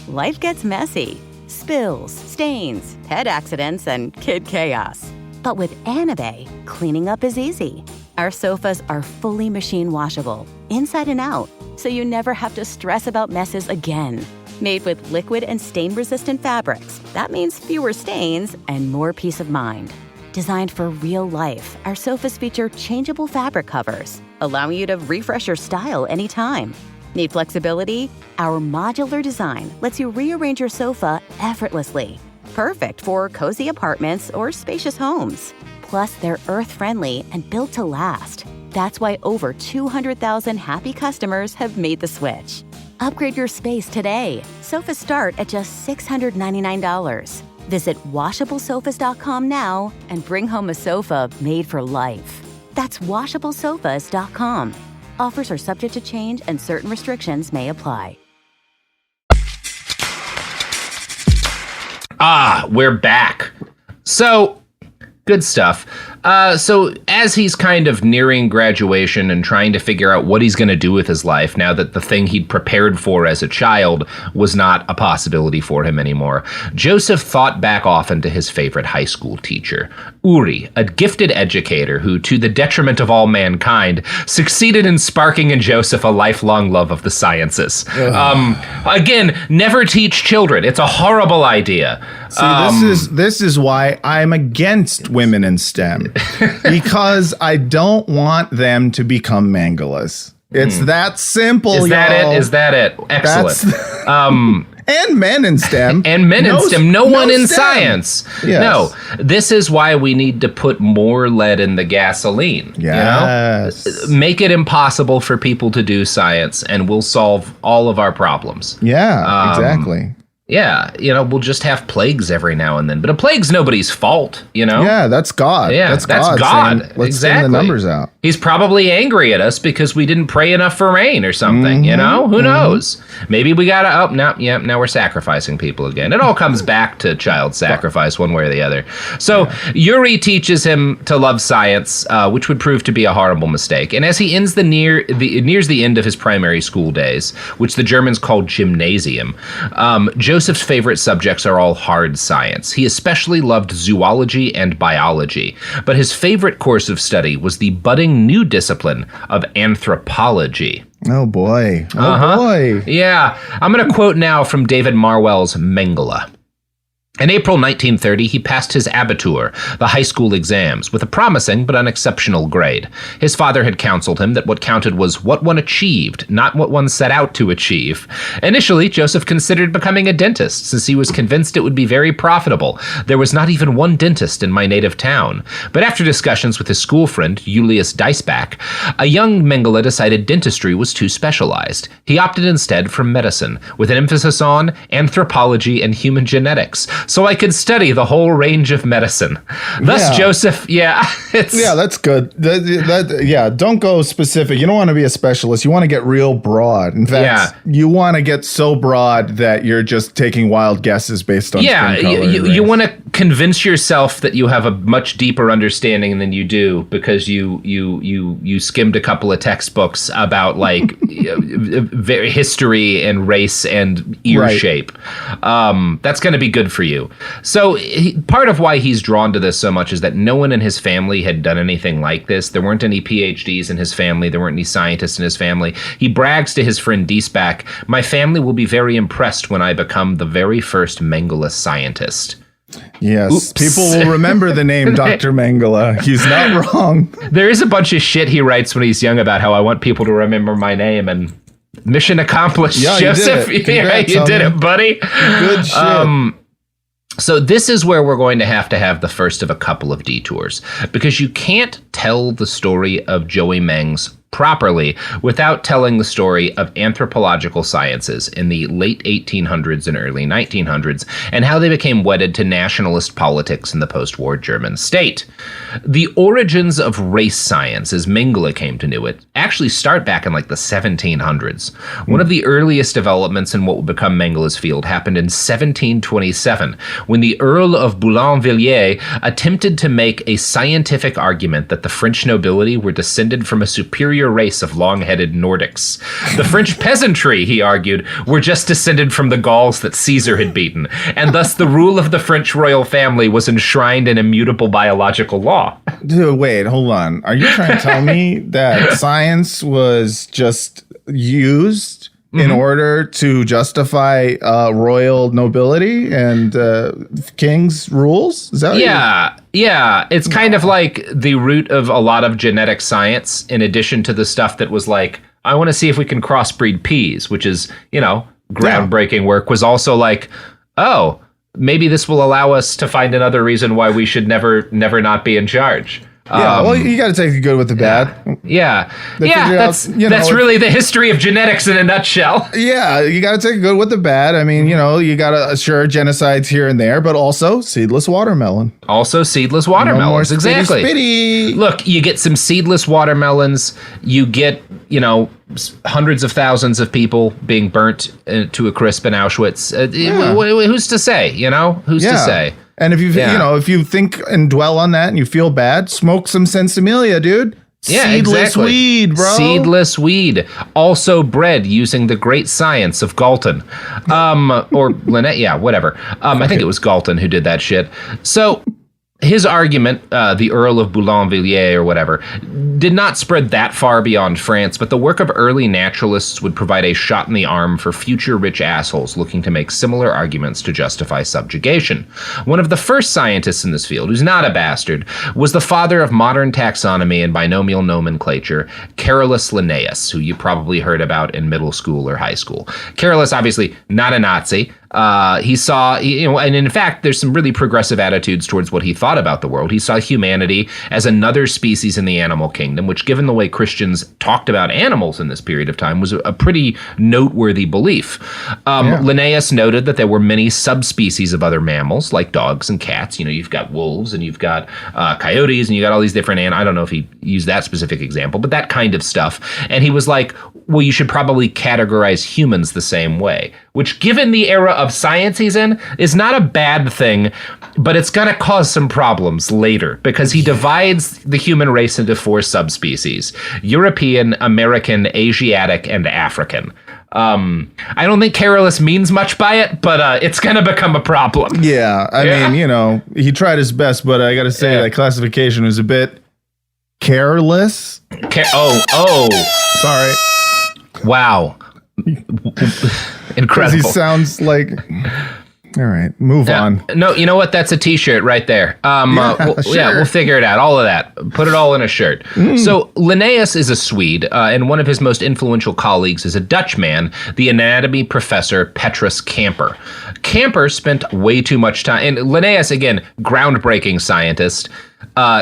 Life gets messy. Spills, stains, pet accidents, and kid chaos. But with Anabay, cleaning up is easy. Our sofas are fully machine washable, inside and out, so you never have to stress about messes again. Made with liquid and stain-resistant fabrics, that means fewer stains and more peace of mind. Designed for real life, our sofas feature changeable fabric covers, allowing you to refresh your style anytime. Need flexibility? Our modular design lets you rearrange your sofa effortlessly. Perfect for cozy apartments or spacious homes. Plus, they're earth-friendly and built to last. That's why over 200,000 happy customers have made the switch. Upgrade your space today. Sofas start at just $699. Visit washablesofas.com now and bring home a sofa made for life. That's washablesofas.com. Offers are subject to change and certain restrictions may apply. We're back. So, good stuff. So as he's kind of nearing graduation and trying to figure out what he's going to do with his life now that the thing he'd prepared for as a child was not a possibility for him anymore, Joseph thought back often to his favorite high school teacher, Uri, a gifted educator who, to the detriment of all mankind, succeeded in sparking in Joseph a lifelong love of the sciences. Again, never teach children. It's a horrible idea. See, this is why I'm against women in STEM. Because I don't want them to become Mengeles. It's that simple, Is that it? Excellent. And men in STEM. And men in STEM. No one in STEM. science. Yes. No. This is why we need to put more lead in the gasoline. Yes. You know? Make it impossible for people to do science, and we'll solve all of our problems. Yeah, exactly. Yeah, we'll just have plagues every now and then. But a plague's nobody's fault, Yeah, that's God. Yeah, that's God. Saying, let's send the numbers out. He's probably angry at us because we didn't pray enough for rain or something, Who knows? Maybe we gotta, now we're sacrificing people again. It all comes back to child sacrifice one way or the other. So Uri teaches him to love science, which would prove to be a horrible mistake. And as he nears the end of his primary school days, which the Germans called gymnasium, Joseph's favorite subjects are all hard science. He especially loved zoology and biology, but his favorite course of study was the budding new discipline of anthropology. Oh boy. Oh boy. Yeah. I'm going to quote now from David Marwell's Mengele. In April 1930, he passed his Abitur, the high school exams, with a promising but unexceptional grade. His father had counseled him that what counted was what one achieved, not what one set out to achieve. Initially, Joseph considered becoming a dentist, since he was convinced it would be very profitable. There was not even one dentist in my native town. But after discussions with his school friend, Julius Deisbach, a young Mengele decided dentistry was too specialized. He opted instead for medicine, with an emphasis on anthropology and human genetics, so I could study the whole range of medicine. Thus, Joseph, that's good. Don't go specific. You don't want to be a specialist. You want to get real broad. In fact, you want to get so broad that you're just taking wild guesses based on skin color. You want to convince yourself that you have a much deeper understanding than you do because you skimmed a couple of textbooks about like history and race and ear shape. That's going to be good for you. So part of why he's drawn to this so much is that no one in his family had done anything like this. There weren't any PhDs in his family. There weren't any scientists in his family. He brags to his friend Deisbach, "My family will be very impressed when I become the very first Mengele scientist." Yes, Oops. People will remember the name Dr. Mengele. He's not wrong. There is a bunch of shit he writes when he's young about how I want people to remember my name, and mission accomplished, Joseph. You did it, buddy. Good shit. So this is where we're going to have the first of a couple of detours, because you can't tell the story of Joey Mengs properly without telling the story of anthropological sciences in the late 1800s and early 1900s and how they became wedded to nationalist politics in the post-war German state. The origins of race science, as Mengele came to know it, actually start back in like the 1700s. One of the earliest developments in what would become Mengele's field happened in 1727, when the Earl of Boulainvilliers attempted to make a scientific argument that the French nobility were descended from a superior race of long-headed Nordics. The French peasantry, he argued, were just descended from the Gauls that Caesar had beaten, and thus the rule of the French royal family was enshrined in immutable biological law. Dude, wait, hold on. Are you trying to tell me that science was just used in order to justify royal nobility and king's rules? Is that Yeah, it's kind of like the root of a lot of genetic science, in addition to the stuff that was like, I want to see if we can crossbreed peas, which is, groundbreaking work, was also like, oh, maybe this will allow us to find another reason why we should never not be in charge. Well, you got to take the good with the bad. That's really the history of genetics in a nutshell. Yeah, you got to take the good with the bad. I mean, you got to assure genocides here and there, but also seedless watermelon. Exactly. Spitty. Look, you get some seedless watermelons. You get, hundreds of thousands of people being burnt to a crisp in Auschwitz. Who's to say? Who's to say? And if if you think and dwell on that and you feel bad, smoke some Sensimilia, dude. Seedless weed, bro. Seedless weed. Also bred using the great science of Galton. Or Lynette, whatever. I think it was Galton who did that shit. So his argument, the Earl of Boulainvilliers or whatever, did not spread that far beyond France, but the work of early naturalists would provide a shot in the arm for future rich assholes looking to make similar arguments to justify subjugation. One of the first scientists in this field, who's not a bastard, was the father of modern taxonomy and binomial nomenclature, Carolus Linnaeus, who you probably heard about in middle school or high school. Carolus, obviously not a Nazi. He saw, and in fact, there's some really progressive attitudes towards what he thought about the world. He saw humanity as another species in the animal kingdom, which, given the way Christians talked about animals in this period of time, was a pretty noteworthy belief. Linnaeus noted that there were many subspecies of other mammals, like dogs and cats. You've got wolves and you've got coyotes and you got all these different I don't know if he used that specific example, but that kind of stuff. And he was like, well, you should probably categorize humans the same way, which, given the era of science he's in, is not a bad thing, but it's going to cause some problems later because he divides the human race into 4 subspecies: European, American, Asiatic, and African. I don't think Carolus means much by it, but it's going to become a problem. Yeah, I mean, he tried his best, but I got to say that classification was a bit careless. Sorry. Wow. Incredible. He sounds like All right, move on. No, you know what? That's a T-shirt right there. We'll figure it out. All of that. Put it all in a shirt. So Linnaeus is a Swede, and one of his most influential colleagues is a Dutchman, the anatomy professor Petrus Camper. Camper spent way too much time, and Linnaeus, again, groundbreaking scientist.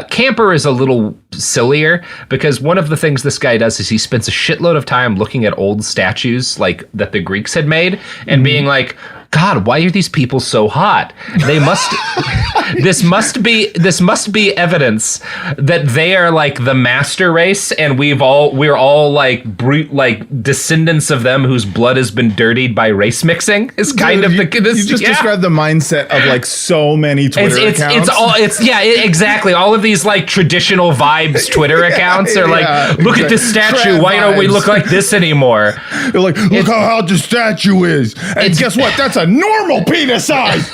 Camper is a little sillier because one of the things this guy does is he spends a shitload of time looking at old statues like that the Greeks had made and being like, God, why are these people so hot? They must. This must be evidence that they are like the master race, and we're all like descendants of them whose blood has been dirtied by race mixing. Is kind of the. You just described the mindset of like so many Twitter accounts. Exactly. All of these like traditional vibes Twitter accounts are like, look at this statue. Why don't we look like this anymore? They're like, look how hot the statue is, and guess what? That's a normal penis size.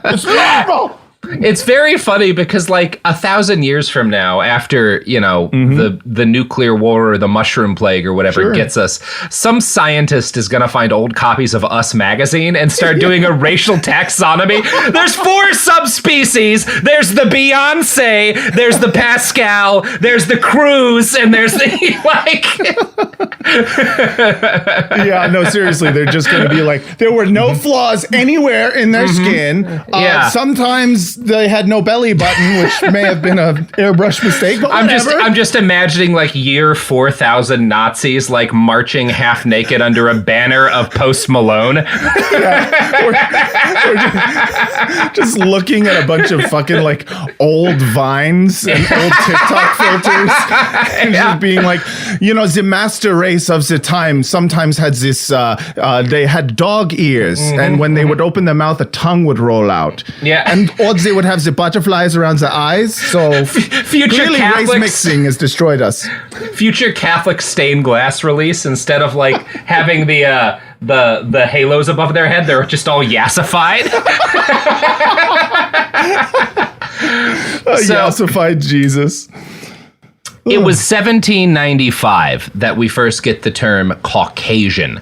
It's normal. It's very funny because like 1,000 years from now, after, the nuclear war or the mushroom plague or whatever gets us, some scientist is going to find old copies of Us magazine and start doing a racial taxonomy. There's 4 subspecies. There's the Beyonce, there's the Pascal, there's the Cruz, and there's the Yeah, no, seriously, they're just going to be like, there were no flaws anywhere in their skin. Sometimes they had no belly button, which may have been an airbrush mistake, but I'm just imagining like year 4000 Nazis like marching half naked under a banner of Post Malone. Or just looking at a bunch of fucking like old Vines and old TikTok filters and just being like, the master race of the time sometimes had this, they had dog ears, and when they would open their mouth, a tongue would roll out. Yeah. Or they would have the butterflies around the eyes. So clearly race mixing has destroyed us. Future Catholic stained glass release, instead of like having the halos above their head, they're just all yassified. Yassified Jesus. It was 1795 that we first get the term Caucasian,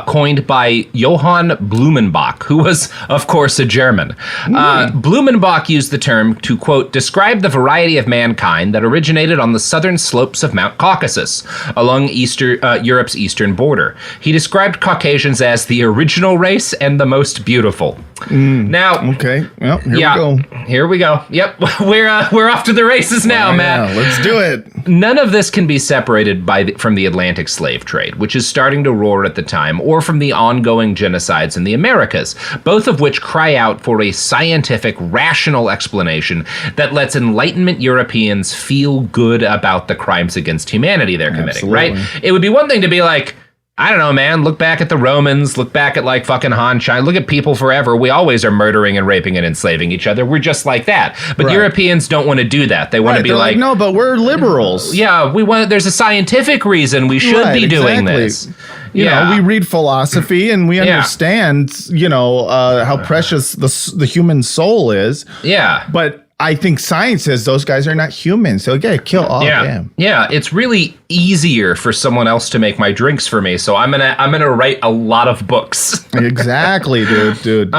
coined by Johann Blumenbach, who was, of course, a German. Blumenbach used the term to, quote, describe the variety of mankind that originated on the southern slopes of Mount Caucasus, along Europe's eastern border. He described Caucasians as the original race and the most beautiful. Now, okay, well, here we go. Yep, we're off to the races now, Matt. Yeah, let's do it. None of this can be separated from the Atlantic slave trade, which is starting to roar at the time, or from the ongoing genocides in the Americas, both of which cry out for a scientific, rational explanation that lets Enlightenment Europeans feel good about the crimes against humanity they're committing, right? It would be one thing to be like, I don't know, man, look back at the Romans, look back at like fucking Han China, look at people forever. We always are murdering and raping and enslaving each other. We're just like that. But Europeans don't want to do that. They want to be like, no, but we're liberals. Yeah, there's a scientific reason we should be doing this. You know, we read philosophy and we understand, how precious the human soul is. Yeah. But I think science says those guys are not human, so kill all of them. Yeah, it's really easier for someone else to make my drinks for me, so I'm gonna write a lot of books. Exactly, dude.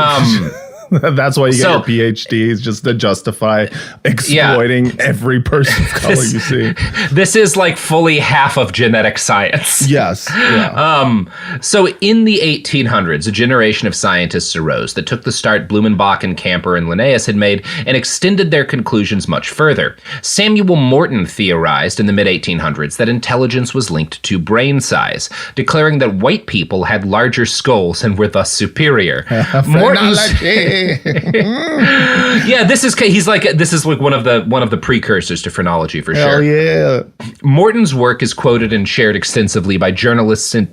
That's why you get your PhDs, just to justify exploiting every person of color you see. This is like fully half of genetic science. Yes. Yeah. So in the 1800s, a generation of scientists arose that took the start Blumenbach and Camper and Linnaeus had made and extended their conclusions much further. Samuel Morton theorized in the mid-1800s that intelligence was linked to brain size, declaring that white people had larger skulls and were thus superior. This is like one of the precursors to phrenology for sure. Hell yeah. Morton's work is quoted and shared extensively by journalists and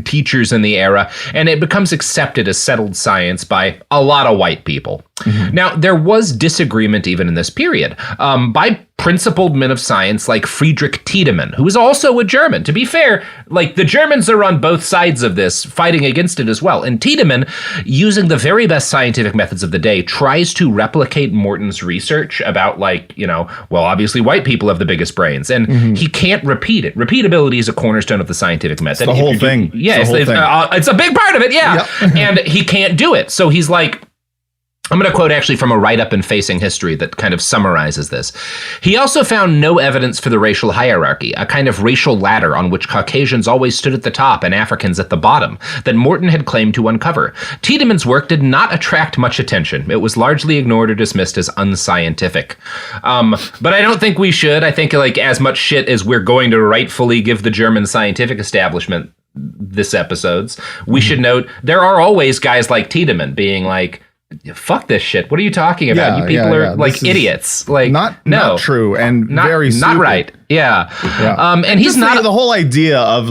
teachers in the era, and it becomes accepted as settled science by a lot of white people. Now, there was disagreement even in this period. By principled men of science like Friedrich Tiedemann, who is also a German. To be fair, like the Germans are on both sides of this, fighting against it as well. And Tiedemann, using the very best scientific methods of the day, tries to replicate Morton's research about obviously white people have the biggest brains, and he can't repeat it. Repeatability is a cornerstone of the scientific method. It's the whole thing. It's a big part of it, yeah. Yep. And he can't do it. So he's like, I'm going to quote actually from a write-up in Facing History that kind of summarizes this. He also found no evidence for the racial hierarchy, a kind of racial ladder on which Caucasians always stood at the top and Africans at the bottom, that Morton had claimed to uncover. Tiedemann's work did not attract much attention. It was largely ignored or dismissed as unscientific. But I don't think we should. I think as much shit as we're going to rightfully give the German scientific establishment this episodes, we should note there are always guys like Tiedemann being like, fuck this shit. What are you talking about? You people are like idiots. Like not true and not, very stupid. Not right. Yeah. And he's not the whole idea of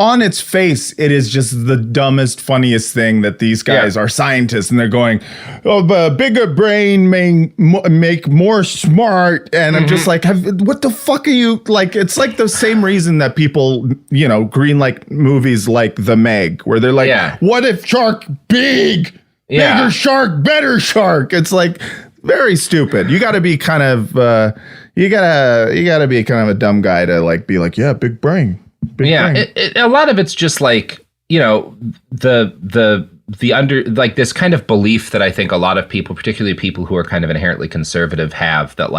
on its face, it is just the dumbest, funniest thing that these guys are scientists and they're going, the bigger brain may make more smart. And I'm just like, what the fuck are you like? It's like the same reason that people, greenlight movies like The Meg, where they're like, what if shark big? Bigger shark, better shark. It's like very stupid. You got to be kind of you gotta be kind of a dumb guy to be like, big brain. A lot of it's just like, the under this kind of belief that I think a lot of people, particularly people who are kind of inherently conservative, have, that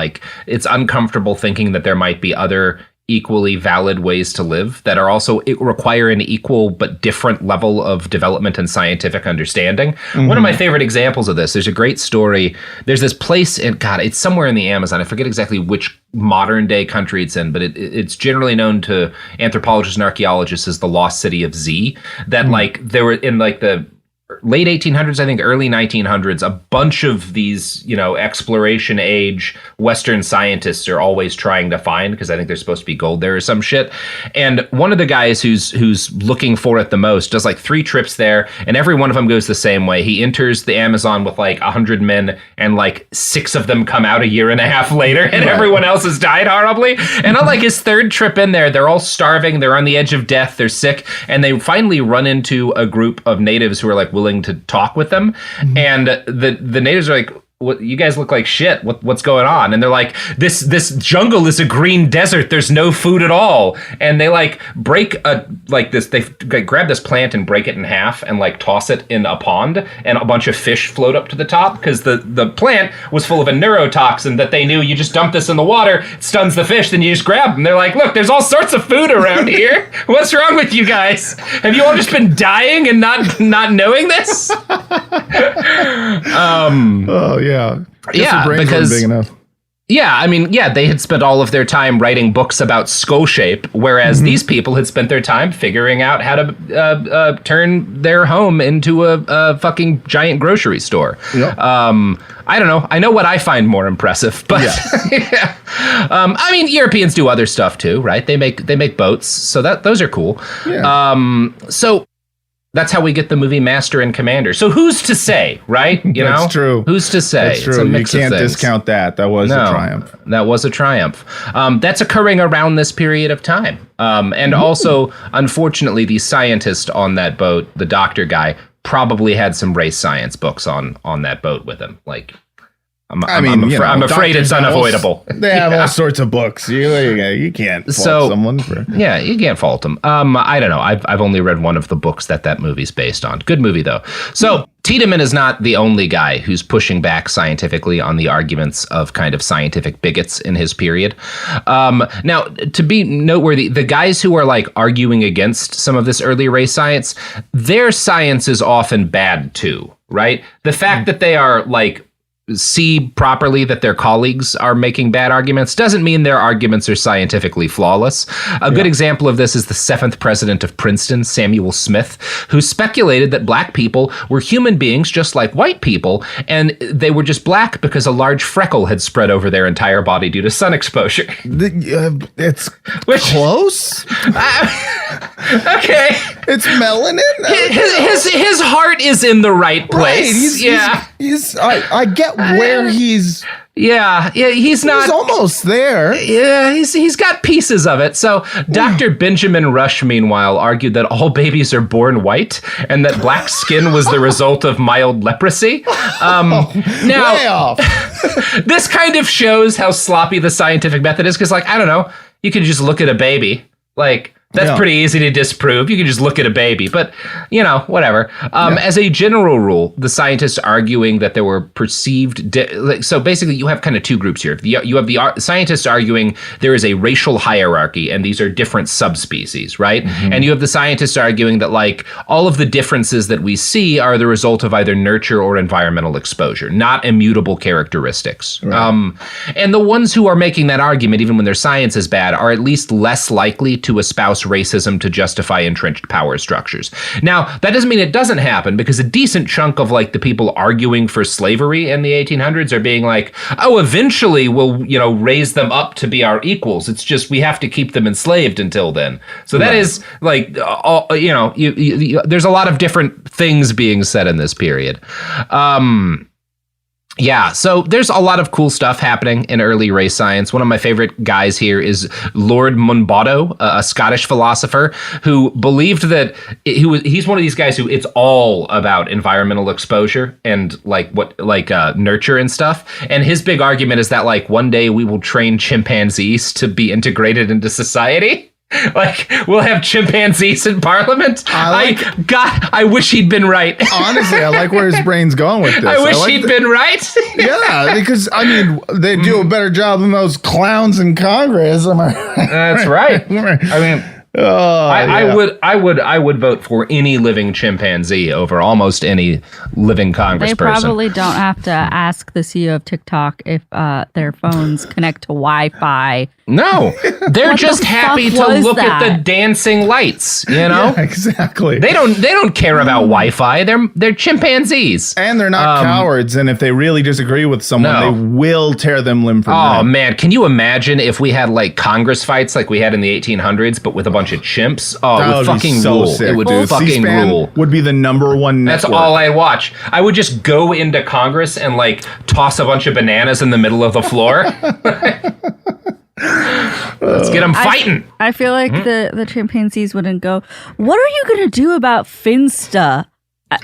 it's uncomfortable thinking that there might be other equally valid ways to live that are also require an equal but different level of development and scientific understanding. One of my favorite examples of this, there's a great story. There's this place it's somewhere in the Amazon. I forget exactly which modern day country it's in, but it's generally known to anthropologists and archaeologists as the lost city of Z. That there were in the late 1800s, I think early 1900s, a bunch of these, exploration age Western scientists are always trying to find, because I think there's supposed to be gold there or some shit. And one of the guys who's looking for it the most does 3 trips there, and every one of them goes the same way. He enters the Amazon with 100 men, and 6 of them come out a year and a half later, and everyone else has died horribly. And on his 3rd trip in there, they're all starving, they're on the edge of death, they're sick, and they finally run into a group of natives who are willing to talk with them. And the natives are like, what, you guys look like shit. What's going on? And they're like, this jungle is a green desert. There's no food at all. And they break they grab this plant and break it in half and toss it in a pond, and a bunch of fish float up to the top, because the plant was full of a neurotoxin that they knew you just dump this in the water, it stuns the fish, then you just grab them. They're like, look, there's all sorts of food around here. What's wrong with you guys? Have you all just been dying and not knowing this? Because big enough. They had spent all of their time writing books about skull shape, whereas these people had spent their time figuring out how to turn their home into a fucking giant grocery store. Yep. I don't know. I know what I find more impressive, but Europeans do other stuff too, right? They make boats, so those are cool. Yeah. So that's how we get the movie Master and Commander. So who's to say, right? That's true. Who's to say? That's true. It's a mix you can't discount that. That was a triumph. That was a triumph. That's occurring around this period of time. And also, unfortunately, the scientist on that boat, the doctor guy, probably had some race science books on that boat with him. I'm afraid it's unavoidable. They have all sorts of books. You can't fault someone for. Yeah, you can't fault them. I don't know. I've only read one of the books that movie's based on. Good movie though. So Tiedemann is not the only guy who's pushing back scientifically on the arguments of kind of scientific bigots in his period. Now, to be noteworthy, the guys who are arguing against some of this early race science, their science is often bad too, right? The fact that they are see properly that their colleagues are making bad arguments doesn't mean their arguments are scientifically flawless. A good example of this is the 7th president of Princeton, Samuel Smith, who speculated that black people were human beings just like white people, and they were just black because a large freckle had spread over their entire body due to sun exposure. It's close. Okay. It's melanin. His heart is in the right place. Right. I get where he's Yeah, he's not. He's almost there. Yeah, he's got pieces of it. So Dr. Benjamin Rush, meanwhile, argued that all babies are born white and that black skin was the result of mild leprosy. Now, way off. This kind of shows how sloppy the scientific method is, because, like, I don't know, you can just look at a baby. Like, that's pretty easy to disprove. You can just look at a baby, but, you know, whatever. As a general rule, the scientists arguing that there were perceived... so basically, you have kind of two groups here. You have the scientists arguing there is a racial hierarchy, and these are different subspecies, right? Mm-hmm. And you have the scientists arguing that, like, all of the differences that we see are the result of either nurture or environmental exposure, not immutable characteristics. Right. And the ones who are making that argument, even when their science is bad, are at least less likely to espouse racism to justify entrenched power structures. Now, that doesn't mean it doesn't happen, because a decent chunk of, like, the people arguing for slavery in the 1800s are being like, oh, eventually we'll, you know, raise them up to be our equals. It's just we have to keep them enslaved until then. So that is, like, you know, there's a lot of different things being said in this period. Yeah, so there's a lot of cool stuff happening in early race science. One of my favorite guys here is Lord Monboddo, a Scottish philosopher who believed that he's one of these guys who it's all about environmental exposure and nurture and stuff. And his big argument is that, like, one day we will train chimpanzees to be integrated into society. Like, we'll have chimpanzees in parliament. I wish he'd been right. Honestly, I like where his brain's going with this. I wish he'd been right. Yeah, because, I mean, they do a better job than those clowns in Congress. That's right. I mean, I would vote for any living chimpanzee over almost any living congressperson. They probably don't have to ask the CEO of TikTok if their phones connect to Wi-Fi. No, they're just happy to look at the dancing lights. You know, yeah, exactly. They don't care about Wi-Fi. They're chimpanzees, and they're not cowards. And if they really disagree with someone, they will tear them limb from limb. Oh man, can you imagine if we had, like, Congress fights like we had in the 1800s, but with a bunch of chimps? Oh, it would fucking rule. Sick. It would fucking C-SPAN rule. Would be the #1 network. That's all I'd watch. I would just go into Congress and, like, toss a bunch of bananas in the middle of the floor. Let's get them fighting. I feel like the chimpanzees wouldn't go, what are you going to do about Finsta?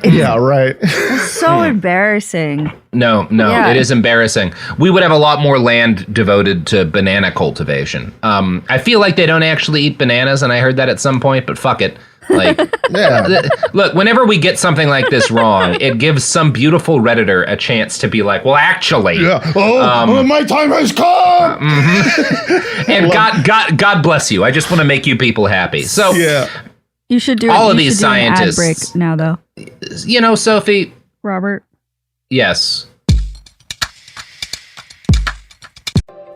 Yeah, right. It's so embarrassing. No, It is embarrassing. We would have a lot more land devoted to banana cultivation. I feel like they don't actually eat bananas, and I heard that at some point, but fuck it. Like, look, whenever we get something like this wrong, it gives some beautiful Redditor a chance to be like, well, actually. Yeah. My time has come. Mm-hmm. And God bless you. I just want to make you people happy. So yeah. You should do all of these scientists. An ad break now, though. You know, Sophie. Robert. Yes.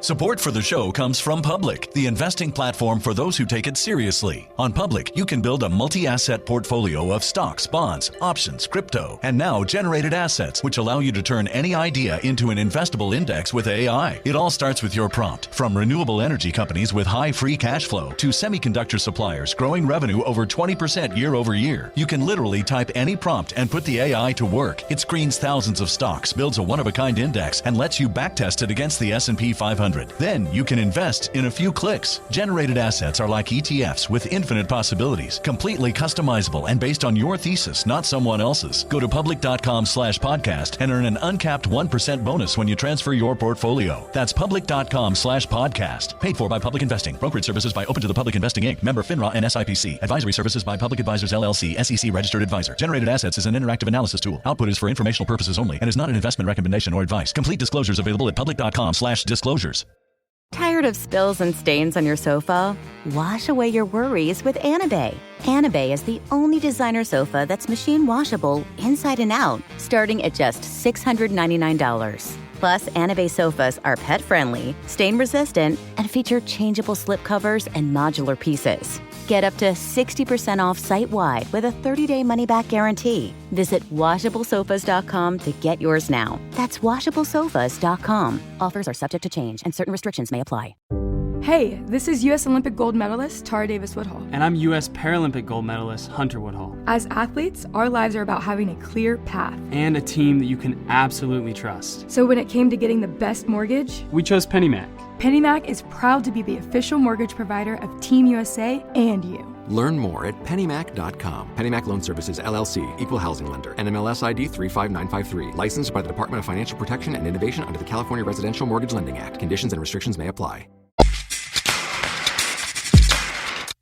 Support for the show comes from Public, the investing platform for those who take it seriously. On Public, you can build a multi-asset portfolio of stocks, bonds, options, crypto, and now generated assets, which allow you to turn any idea into an investable index with AI. It all starts with your prompt. From renewable energy companies with high free cash flow to semiconductor suppliers growing revenue over 20% year over year, you can literally type any prompt and put the AI to work. It screens thousands of stocks, builds a one-of-a-kind index, and lets you backtest it against the S&P 500. Then you can invest in a few clicks. Generated assets are like ETFs with infinite possibilities, completely customizable and based on your thesis, not someone else's. Go to public.com/podcast and earn an uncapped 1% bonus when you transfer your portfolio. That's public.com/podcast. Paid for by Public Investing. Brokerage services by Open to the Public Investing Inc. Member FINRA and SIPC. Advisory services by Public Advisors LLC, SEC registered advisor. Generated assets is an interactive analysis tool. Output is for informational purposes only and is not an investment recommendation or advice. Complete disclosures available at public.com/disclosures. Tired of spills and stains on your sofa? Wash away your worries with Anabay. Anabay is the only designer sofa that's machine washable inside and out, starting at just $699. Plus, Anabay sofas are pet-friendly, stain-resistant, and feature changeable slipcovers and modular pieces. Get up to 60% off site-wide with a 30-day money-back guarantee. Visit washablesofas.com to get yours now. That's washablesofas.com. Offers are subject to change and certain restrictions may apply. Hey, this is U.S. Olympic gold medalist Tara Davis-Woodhull. And I'm U.S. Paralympic gold medalist Hunter Woodhull. As athletes, our lives are about having a clear path. And a team that you can absolutely trust. So when it came to getting the best mortgage, we chose PennyMac. PennyMac is proud to be the official mortgage provider of Team USA and you. Learn more at pennymac.com. PennyMac Loan Services, LLC, Equal Housing Lender, NMLS ID 35953. Licensed by the Department of Financial Protection and Innovation under the California Residential Mortgage Lending Act. Conditions and restrictions may apply.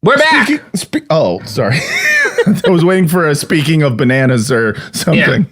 We're back! Oh, sorry. I was waiting for a speaking of bananas or something.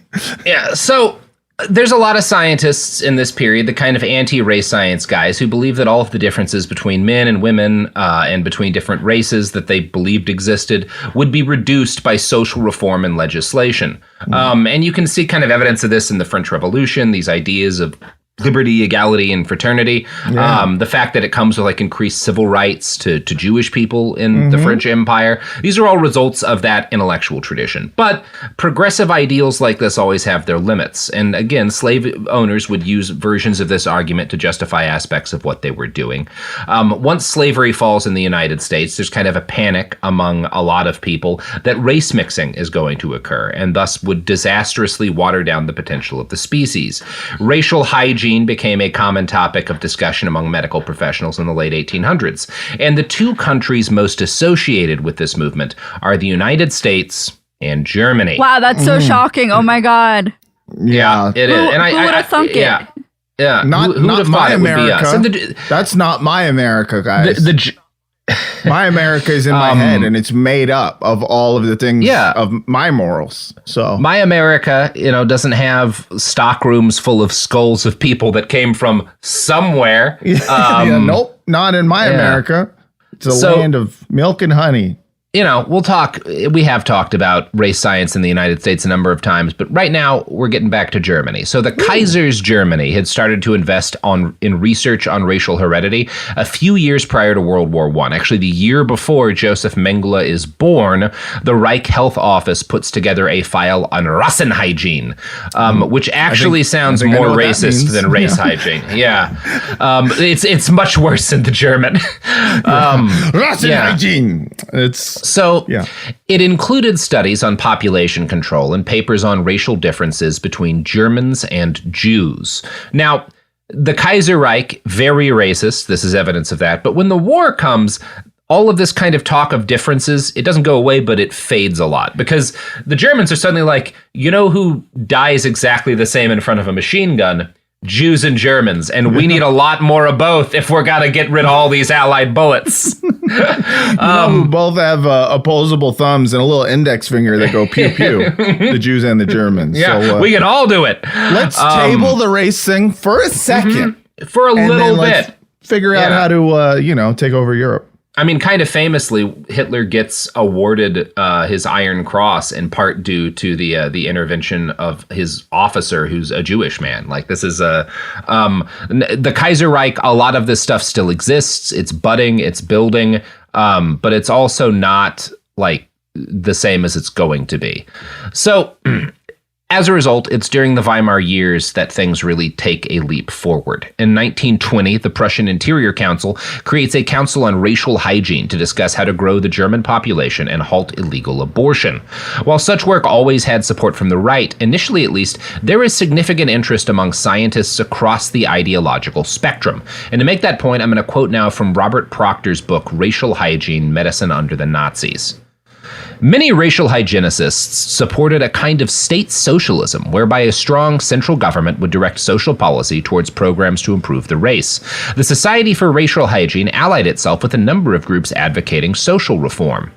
Yeah, so there's a lot of scientists in this period, the kind of anti-race science guys who believe that all of the differences between men and women and between different races that they believed existed would be reduced by social reform and legislation. And you can see kind of evidence of this in the French Revolution, these ideas of liberty, equality, and fraternity. The fact that it comes with like increased civil rights to Jewish people in the French Empire. These are all results of that intellectual tradition. But progressive ideals like this always have their limits. And again, slave owners would use versions of this argument to justify aspects of what they were doing. Once slavery falls in the United States, there's kind of a panic among a lot of people that race mixing is going to occur, and thus would disastrously water down the potential of the species. Racial hygiene became a common topic of discussion among medical professionals in the late 1800s. And the two countries most associated with this movement are the United States and Germany. Wow, that's so shocking. Oh my God. Yeah, it is. And who would have thunk it? Yeah. Not my America. That's not my America, guys. My America is in my head, and it's made up of all of the things of my morals. So my America, doesn't have stock rooms full of skulls of people that came from somewhere. Nope, not in my America. It's a land of milk and honey. We have talked about race science in the United States a number of times, but right now we're getting back to Germany. So the Kaiser's Germany had started to invest in research on racial heredity a few years prior to World War I. Actually, the year before Josef Mengele is born, the Reich Health Office puts together a file on Rassenhygiene, which actually sounds more racist than race hygiene. Yeah. It's much worse in the German. Rassenhygiene. It included studies on population control and papers on racial differences between Germans and Jews. Now, the Kaiser Reich, very racist. This is evidence of that. But when the war comes, all of this kind of talk of differences, it doesn't go away, but it fades a lot. Because the Germans are suddenly like, who dies exactly the same in front of a machine gun? Jews and Germans, and we need a lot more of both if we're gonna get rid of all these Allied bullets. Who both have opposable thumbs and a little index finger that go pew pew. The Jews and the Germans. Yeah, so, we can all do it. Let's table the race thing for a second, for a little bit. Figure out how to take over Europe. I mean, kind of famously, Hitler gets awarded his Iron Cross in part due to the intervention of his officer, who's a Jewish man. Like, this is the Kaiser Reich. A lot of this stuff still exists. It's budding, it's building, but it's also not like the same as it's going to be. So as a result, it's during the Weimar years that things really take a leap forward. In 1920, the Prussian Interior Council creates a council on racial hygiene to discuss how to grow the German population and halt illegal abortion. While such work always had support from the right, initially at least, there is significant interest among scientists across the ideological spectrum. And to make that point, I'm going to quote now from Robert Proctor's book, Racial Hygiene, Medicine Under the Nazis. Many racial hygienicists supported a kind of state socialism whereby a strong central government would direct social policy towards programs to improve the race. The Society for Racial Hygiene allied itself with a number of groups advocating social reform.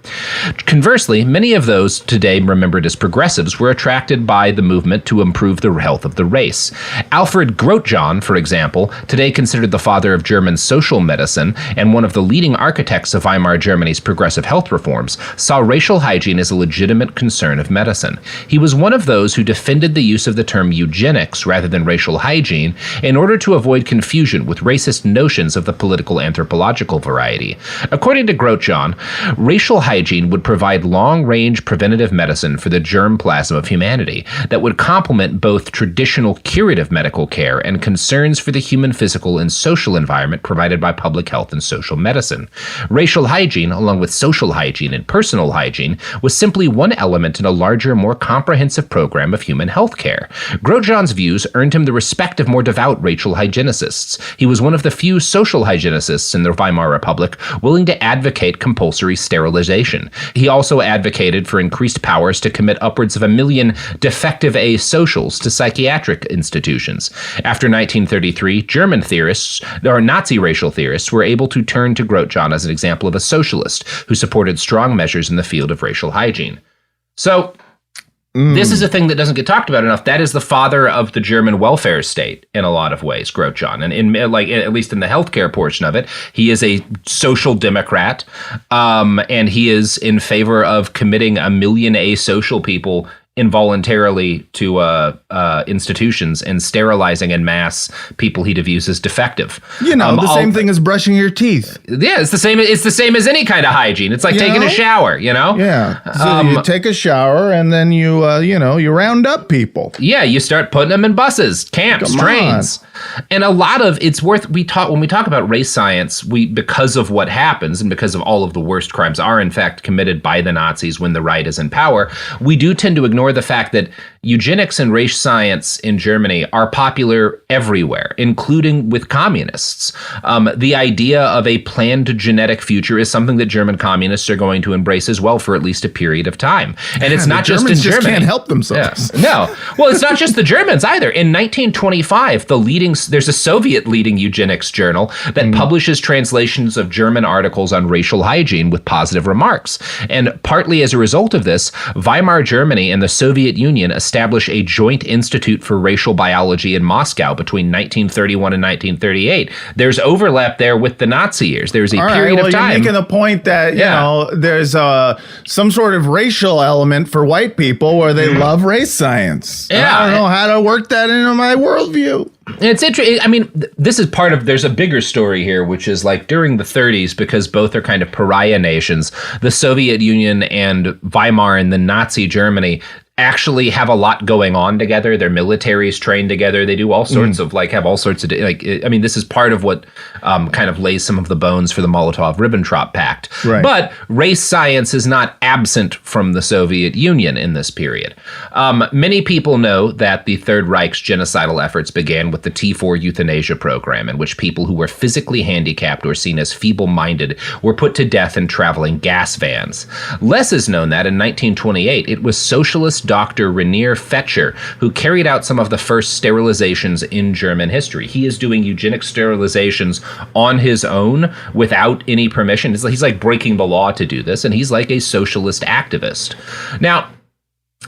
Conversely, many of those today remembered as progressives were attracted by the movement to improve the health of the race. Alfred Grotjahn, for example, today considered the father of German social medicine and one of the leading architects of Weimar Germany's progressive health reforms, saw racial hygiene as a legitimate concern of medicine. He was one of those who defended the use of the term eugenics rather than racial hygiene in order to avoid confusion with racist notions of the political anthropological variety. According to Grotjahn, racial hygiene would provide long-range preventative medicine for the germplasm of humanity that would complement both traditional curative medical care and concerns for the human physical and social environment provided by public health and social medicine. Racial hygiene, along with social hygiene and personal hygiene, was simply one element in a larger, more comprehensive program of human health care. Grotjahn's views earned him the respect of more devout racial hygienicists. He was one of the few social hygienicists in the Weimar Republic willing to advocate compulsory sterilization. He also advocated for increased powers to commit upwards of 1 million defective asocials to psychiatric institutions. After 1933, German theorists, or Nazi racial theorists, were able to turn to Grotjahn as an example of a socialist who supported strong measures in the field of racial hygiene. So, this is a thing that doesn't get talked about enough. That is the father of the German welfare state in a lot of ways, Grotjahn. And at least in the healthcare portion of it, he is a social democrat, and he is in favor of committing 1 million asocial people involuntarily to institutions and sterilizing en masse people he views as defective. The same thing as brushing your teeth. Yeah, it's the same. It's the same as any kind of hygiene. It's like taking a shower. Yeah. So you take a shower and then you round up people. Yeah, you start putting them in buses, camps, trains. And a lot of it's when we talk about race science, because of what happens and because of all of the worst crimes are in fact committed by the Nazis when the right is in power, we do tend to ignore the fact that eugenics and race science in Germany are popular everywhere, including with communists. The idea of a planned genetic future is something that German communists are going to embrace as well for at least a period of time. And it's not just in Germany. Germans can't help themselves. Yeah. No. Well, it's not just the Germans either. In 1925, there's a Soviet leading eugenics journal that publishes translations of German articles on racial hygiene with positive remarks. And partly as a result of this, Weimar Germany and the Soviet Union established a joint institute for racial biology in Moscow between 1931 and 1938. There's overlap there with the Nazi years. There's a period of time. You're making a point that, there's some sort of racial element for white people where they love race science. Yeah. I don't know how to work that into my worldview. It's interesting. I mean, this is part of, there's a bigger story here, which is like during the 30s, because both are kind of pariah nations, the Soviet Union and Weimar and the Nazi Germany actually have a lot going on together. Their militaries train together. They do all sorts of have all sorts of this is part of what kind of lays some of the bones for the Molotov-Ribbentrop Pact. Right. But race science is not absent from the Soviet Union in this period. Many people know that the Third Reich's genocidal efforts began with the T4 euthanasia program, in which people who were physically handicapped or seen as feeble-minded were put to death in traveling gas vans. Less is known that in 1928, it was socialist Dr. Rainier Fetscher who carried out some of the first sterilizations in German history. He is doing eugenic sterilizations on his own without any permission. He's like breaking the law to do this, and he's like a socialist activist. Now,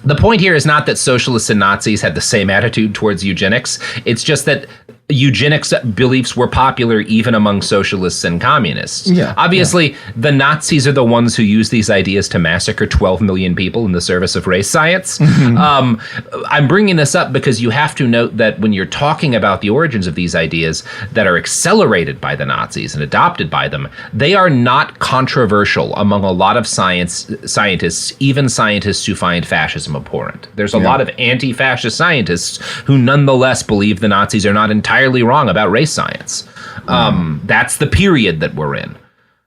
the point here is not that socialists and Nazis had the same attitude towards eugenics. It's just that eugenics beliefs were popular even among socialists and communists. Yeah, obviously, the Nazis are the ones who use these ideas to massacre 12 million people in the service of race science. I'm bringing this up because you have to note that when you're talking about the origins of these ideas that are accelerated by the Nazis and adopted by them, they are not controversial among a lot of scientists, even scientists who find fascism abhorrent. There's a lot of anti-fascist scientists who nonetheless believe the Nazis are not entirely wrong about race science. That's the period that we're in.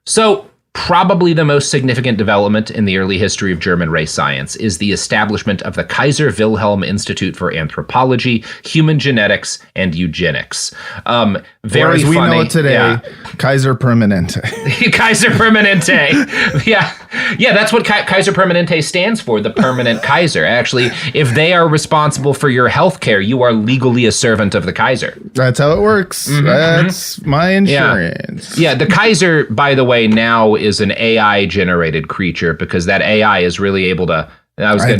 So probably the most significant development in the early history of German race science is the establishment of the Kaiser Wilhelm Institute for Anthropology, Human Genetics, and Eugenics. Very funny. We know it today, Kaiser Permanente. Kaiser Permanente. Yeah, that's what Kaiser Permanente stands for, the permanent Kaiser. Actually, if they are responsible for your health care, you are legally a servant of the Kaiser. That's how it works. That's my insurance. Yeah, the Kaiser, by the way, now is an AI-generated creature because that AI is really able to. I was going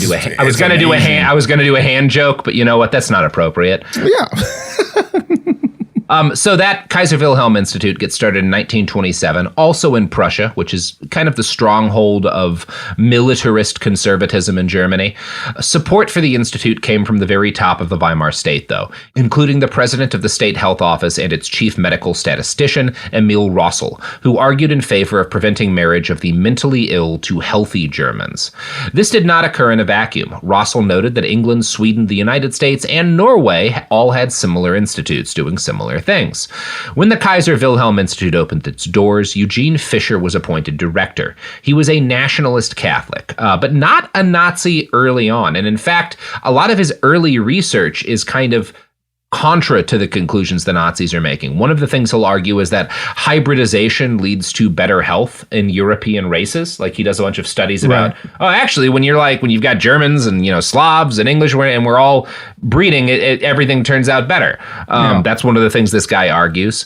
to do a hand joke, but you know what? That's not appropriate. Yeah. So that Kaiser Wilhelm Institute gets started in 1927, also in Prussia, which is kind of the stronghold of militarist conservatism in Germany. Support for the institute came from the very top of the Weimar state, though, including the president of the state health office and its chief medical statistician, Emil Rossel, who argued in favor of preventing marriage of the mentally ill to healthy Germans. This did not occur in a vacuum. Rossel noted that England, Sweden, the United States, and Norway all had similar institutes doing similar things. When the Kaiser Wilhelm Institute opened its doors, Eugene Fischer was appointed director. He was a nationalist Catholic, but not a Nazi early on. And in fact, a lot of his early research is kind of contra to the conclusions the Nazis are making. One of the things he'll argue is that hybridization leads to better health in European races. Like, he does a bunch of studies about, actually, when you've got Germans and, Slavs and English, and we're all breeding, everything turns out better. That's one of the things this guy argues.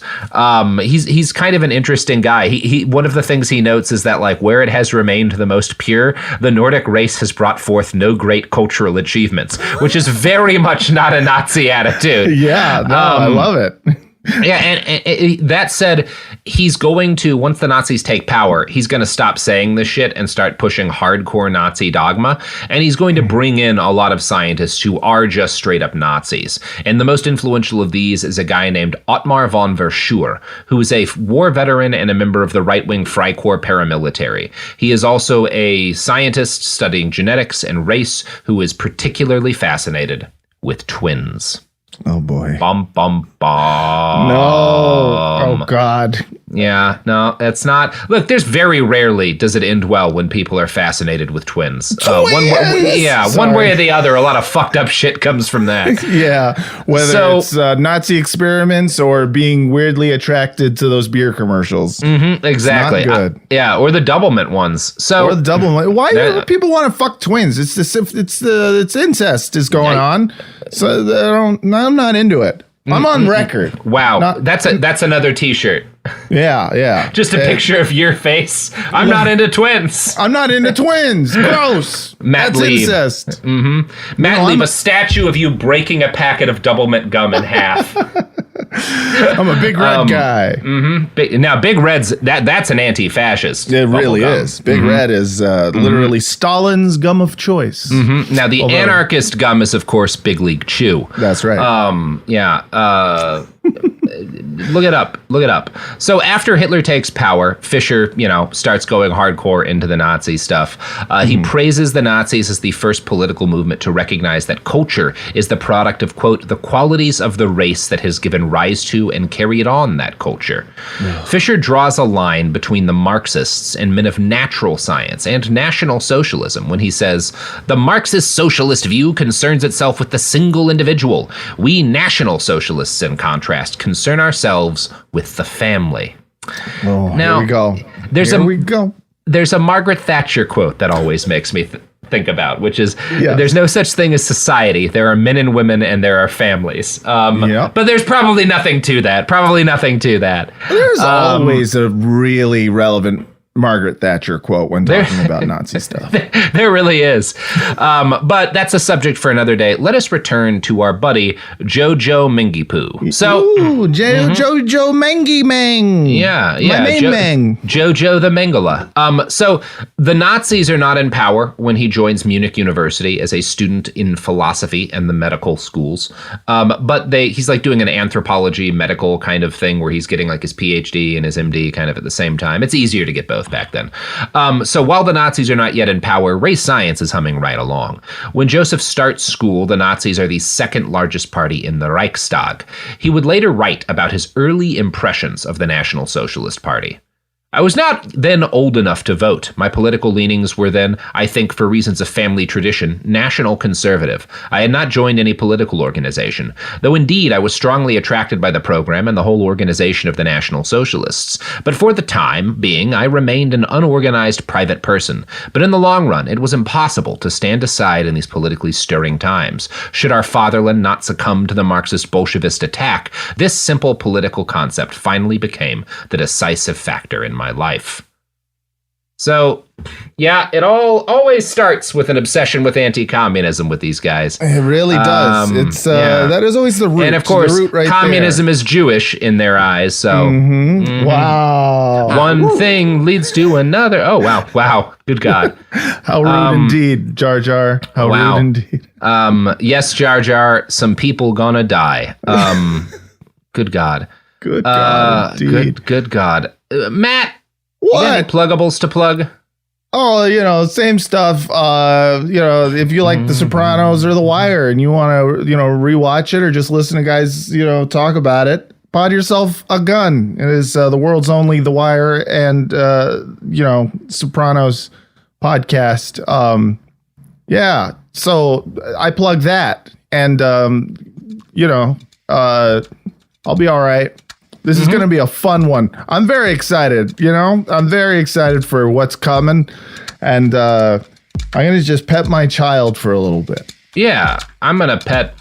He's kind of an interesting guy. He one of the things he notes is that, like, where it has remained the most pure, the Nordic race has brought forth no great cultural achievements, which is very much not a Nazi attitude. Yeah, no, I love it. Yeah, and that said, he's going to, once the Nazis take power, he's going to stop saying this shit and start pushing hardcore Nazi dogma, and he's going to bring in a lot of scientists who are just straight up Nazis. And the most influential of these is a guy named Ottmar von Verschuur, who is a war veteran and a member of the right-wing Freikorps paramilitary. He is also a scientist studying genetics and race who is particularly fascinated with twins. Oh boy. Bum, bum, bum. No. Oh God. Yeah, no, it's not. Look, there's very rarely does it end well when people are fascinated with twins. One way or the other, a lot of fucked up shit comes from that. Yeah, whether it's Nazi experiments or being weirdly attracted to those beer commercials. Mm-hmm, exactly. It's not good. Or the doublemint ones. Or the doublemint. Why do people want to fuck twins? It's incest is going on. So I'm not into it. I'm on record. Wow, that's another T-shirt. Yeah. Just a picture of your face. I'm not into twins. I'm not into twins. Gross. Matt That's Lieb. incest. Mm-hmm. Matt Lieb, a statue of you breaking a packet of doublemint gum in half. I'm a big red guy. Mm-hmm. Now, Big Red's that's an anti-fascist. It really is. Big Red is literally Stalin's gum of choice. Mm-hmm. Now, the anarchist gum is, of course, Big League Chew. That's right. Look it up. So after Hitler takes power, Fischer, starts going hardcore into the Nazi stuff. He praises the Nazis as the first political movement to recognize that culture is the product of, quote, the qualities of the race that has given rise to and carried on that culture. Fischer draws a line between the Marxists and men of natural science and National Socialism when he says, the Marxist socialist view concerns itself with the single individual. We National Socialists, in contrast, concern ourselves with the family. Oh, now, here we go. There's a Margaret Thatcher quote that always makes me think about, which is, there's no such thing as society. There are men and women and there are families. But there's probably nothing to that. There's always a really relevant Margaret Thatcher quote when talking about Nazi stuff. There really is. But that's a subject for another day. Let us return to our buddy Jojo Mengele. So, Jojo Mengi Meng. Yeah. My name Meng. Jojo the Mengele. So the Nazis are not in power when he joins Munich University as a student in philosophy and the medical schools. But he's like doing an anthropology medical kind of thing where he's getting like his PhD and his MD kind of at the same time. It's easier to get both back then. So while the Nazis are not yet in power, race science is humming right along. When Josef starts school, the Nazis are the second largest party in the Reichstag. He would later write about his early impressions of the National Socialist Party. I was not then old enough to vote. My political leanings were then, I think for reasons of family tradition, national conservative. I had not joined any political organization, though indeed I was strongly attracted by the program and the whole organization of the National Socialists. But for the time being, I remained an unorganized private person. But in the long run, it was impossible to stand aside in these politically stirring times. Should our fatherland not succumb to the Marxist Bolshevist attack, this simple political concept finally became the decisive factor in my life. So, yeah, it always starts with an obsession with anti-communism with these guys. It really does. It's that is always the root. And of course, the root right communism there. is Jewish in their eyes. So, Wow. One thing leads to another. Oh, wow. Good God. How rude indeed, Jar Jar. How rude indeed. Yes, Jar Jar, some people gonna die. Good God. Good God, indeed. Good God. Matt, what? You got any pluggables to plug? Oh, same stuff. If you like The Sopranos or The Wire and you want to, rewatch it or just listen to guys, talk about it, pod yourself a gun. It is the world's only The Wire and, Sopranos podcast. Yeah. So I plug that and, I'll be all right. This is going to be a fun one. I'm very excited, I'm very excited for what's coming. And I'm going to just pet my child for a little bit. Yeah, I'm going to pet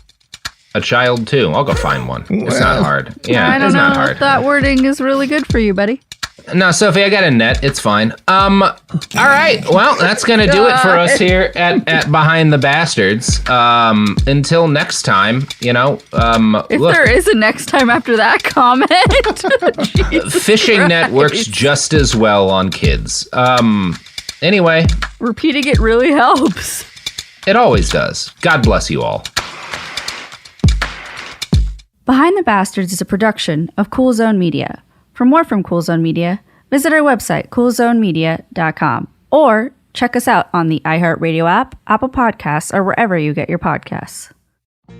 a child too. I'll go find one. It's not hard. Yeah, I don't know if that wording is really good for you, buddy. No, Sophie, I got a net. It's fine. All right. Well, that's going to do it for us here at Behind the Bastards. Until next time, if there is a next time after that comment. Fishing net works just as well on kids. Anyway. Repeating it really helps. It always does. God bless you all. Behind the Bastards is a production of Cool Zone Media. For more from Cool Zone Media, visit our website, coolzonemedia.com, or check us out on the iHeartRadio app, Apple Podcasts, or wherever you get your podcasts.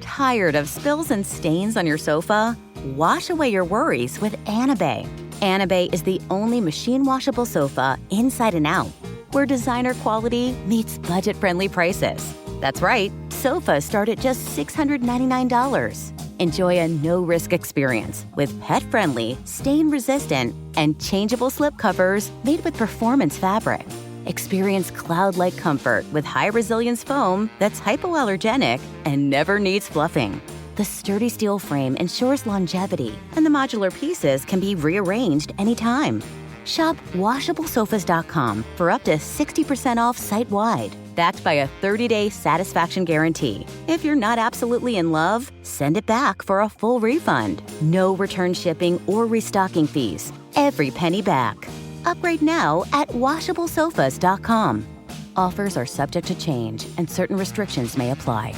Tired of spills and stains on your sofa? Wash away your worries with Anabay. Anabay is the only machine washable sofa inside and out, where designer quality meets budget-friendly prices. That's right, sofas start at just $699. Enjoy a no-risk experience with pet-friendly, stain-resistant, and changeable slip covers made with performance fabric. Experience cloud-like comfort with high-resilience foam that's hypoallergenic and never needs fluffing. The sturdy steel frame ensures longevity, and the modular pieces can be rearranged anytime. Shop WashableSofas.com for up to 60% off site-wide, backed by a 30-day satisfaction guarantee. If you're not absolutely in love, send it back for a full refund. No return shipping or restocking fees. Every penny back. Upgrade now at WashableSofas.com. Offers are subject to change, and certain restrictions may apply.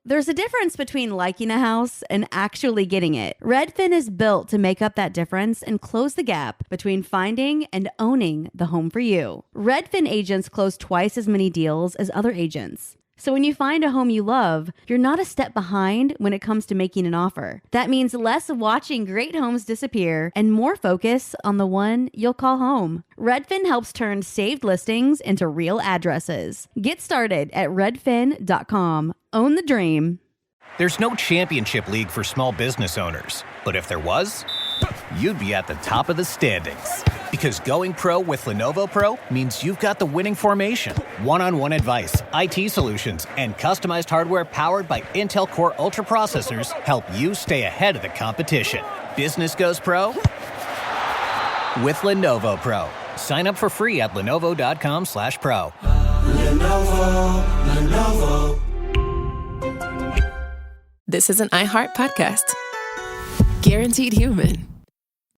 There's a difference between liking a house and actually getting it. Redfin is built to make up that difference and close the gap between finding and owning the home for you. Redfin agents close twice as many deals as other agents. So when you find a home you love, you're not a step behind when it comes to making an offer. That means less watching great homes disappear and more focus on the one you'll call home. Redfin helps turn saved listings into real addresses. Get started at redfin.com. Own the dream. There's no championship league for small business owners, but if there was, you'd be at the top of the standings. Because going pro with Lenovo Pro means you've got the winning formation, one-on-one advice, IT solutions, and customized hardware powered by Intel Core Ultra processors help you stay ahead of the competition. Business goes pro with Lenovo Pro. Sign up for free at lenovo.com/pro. Lenovo. This is an iHeart podcast. Guaranteed human.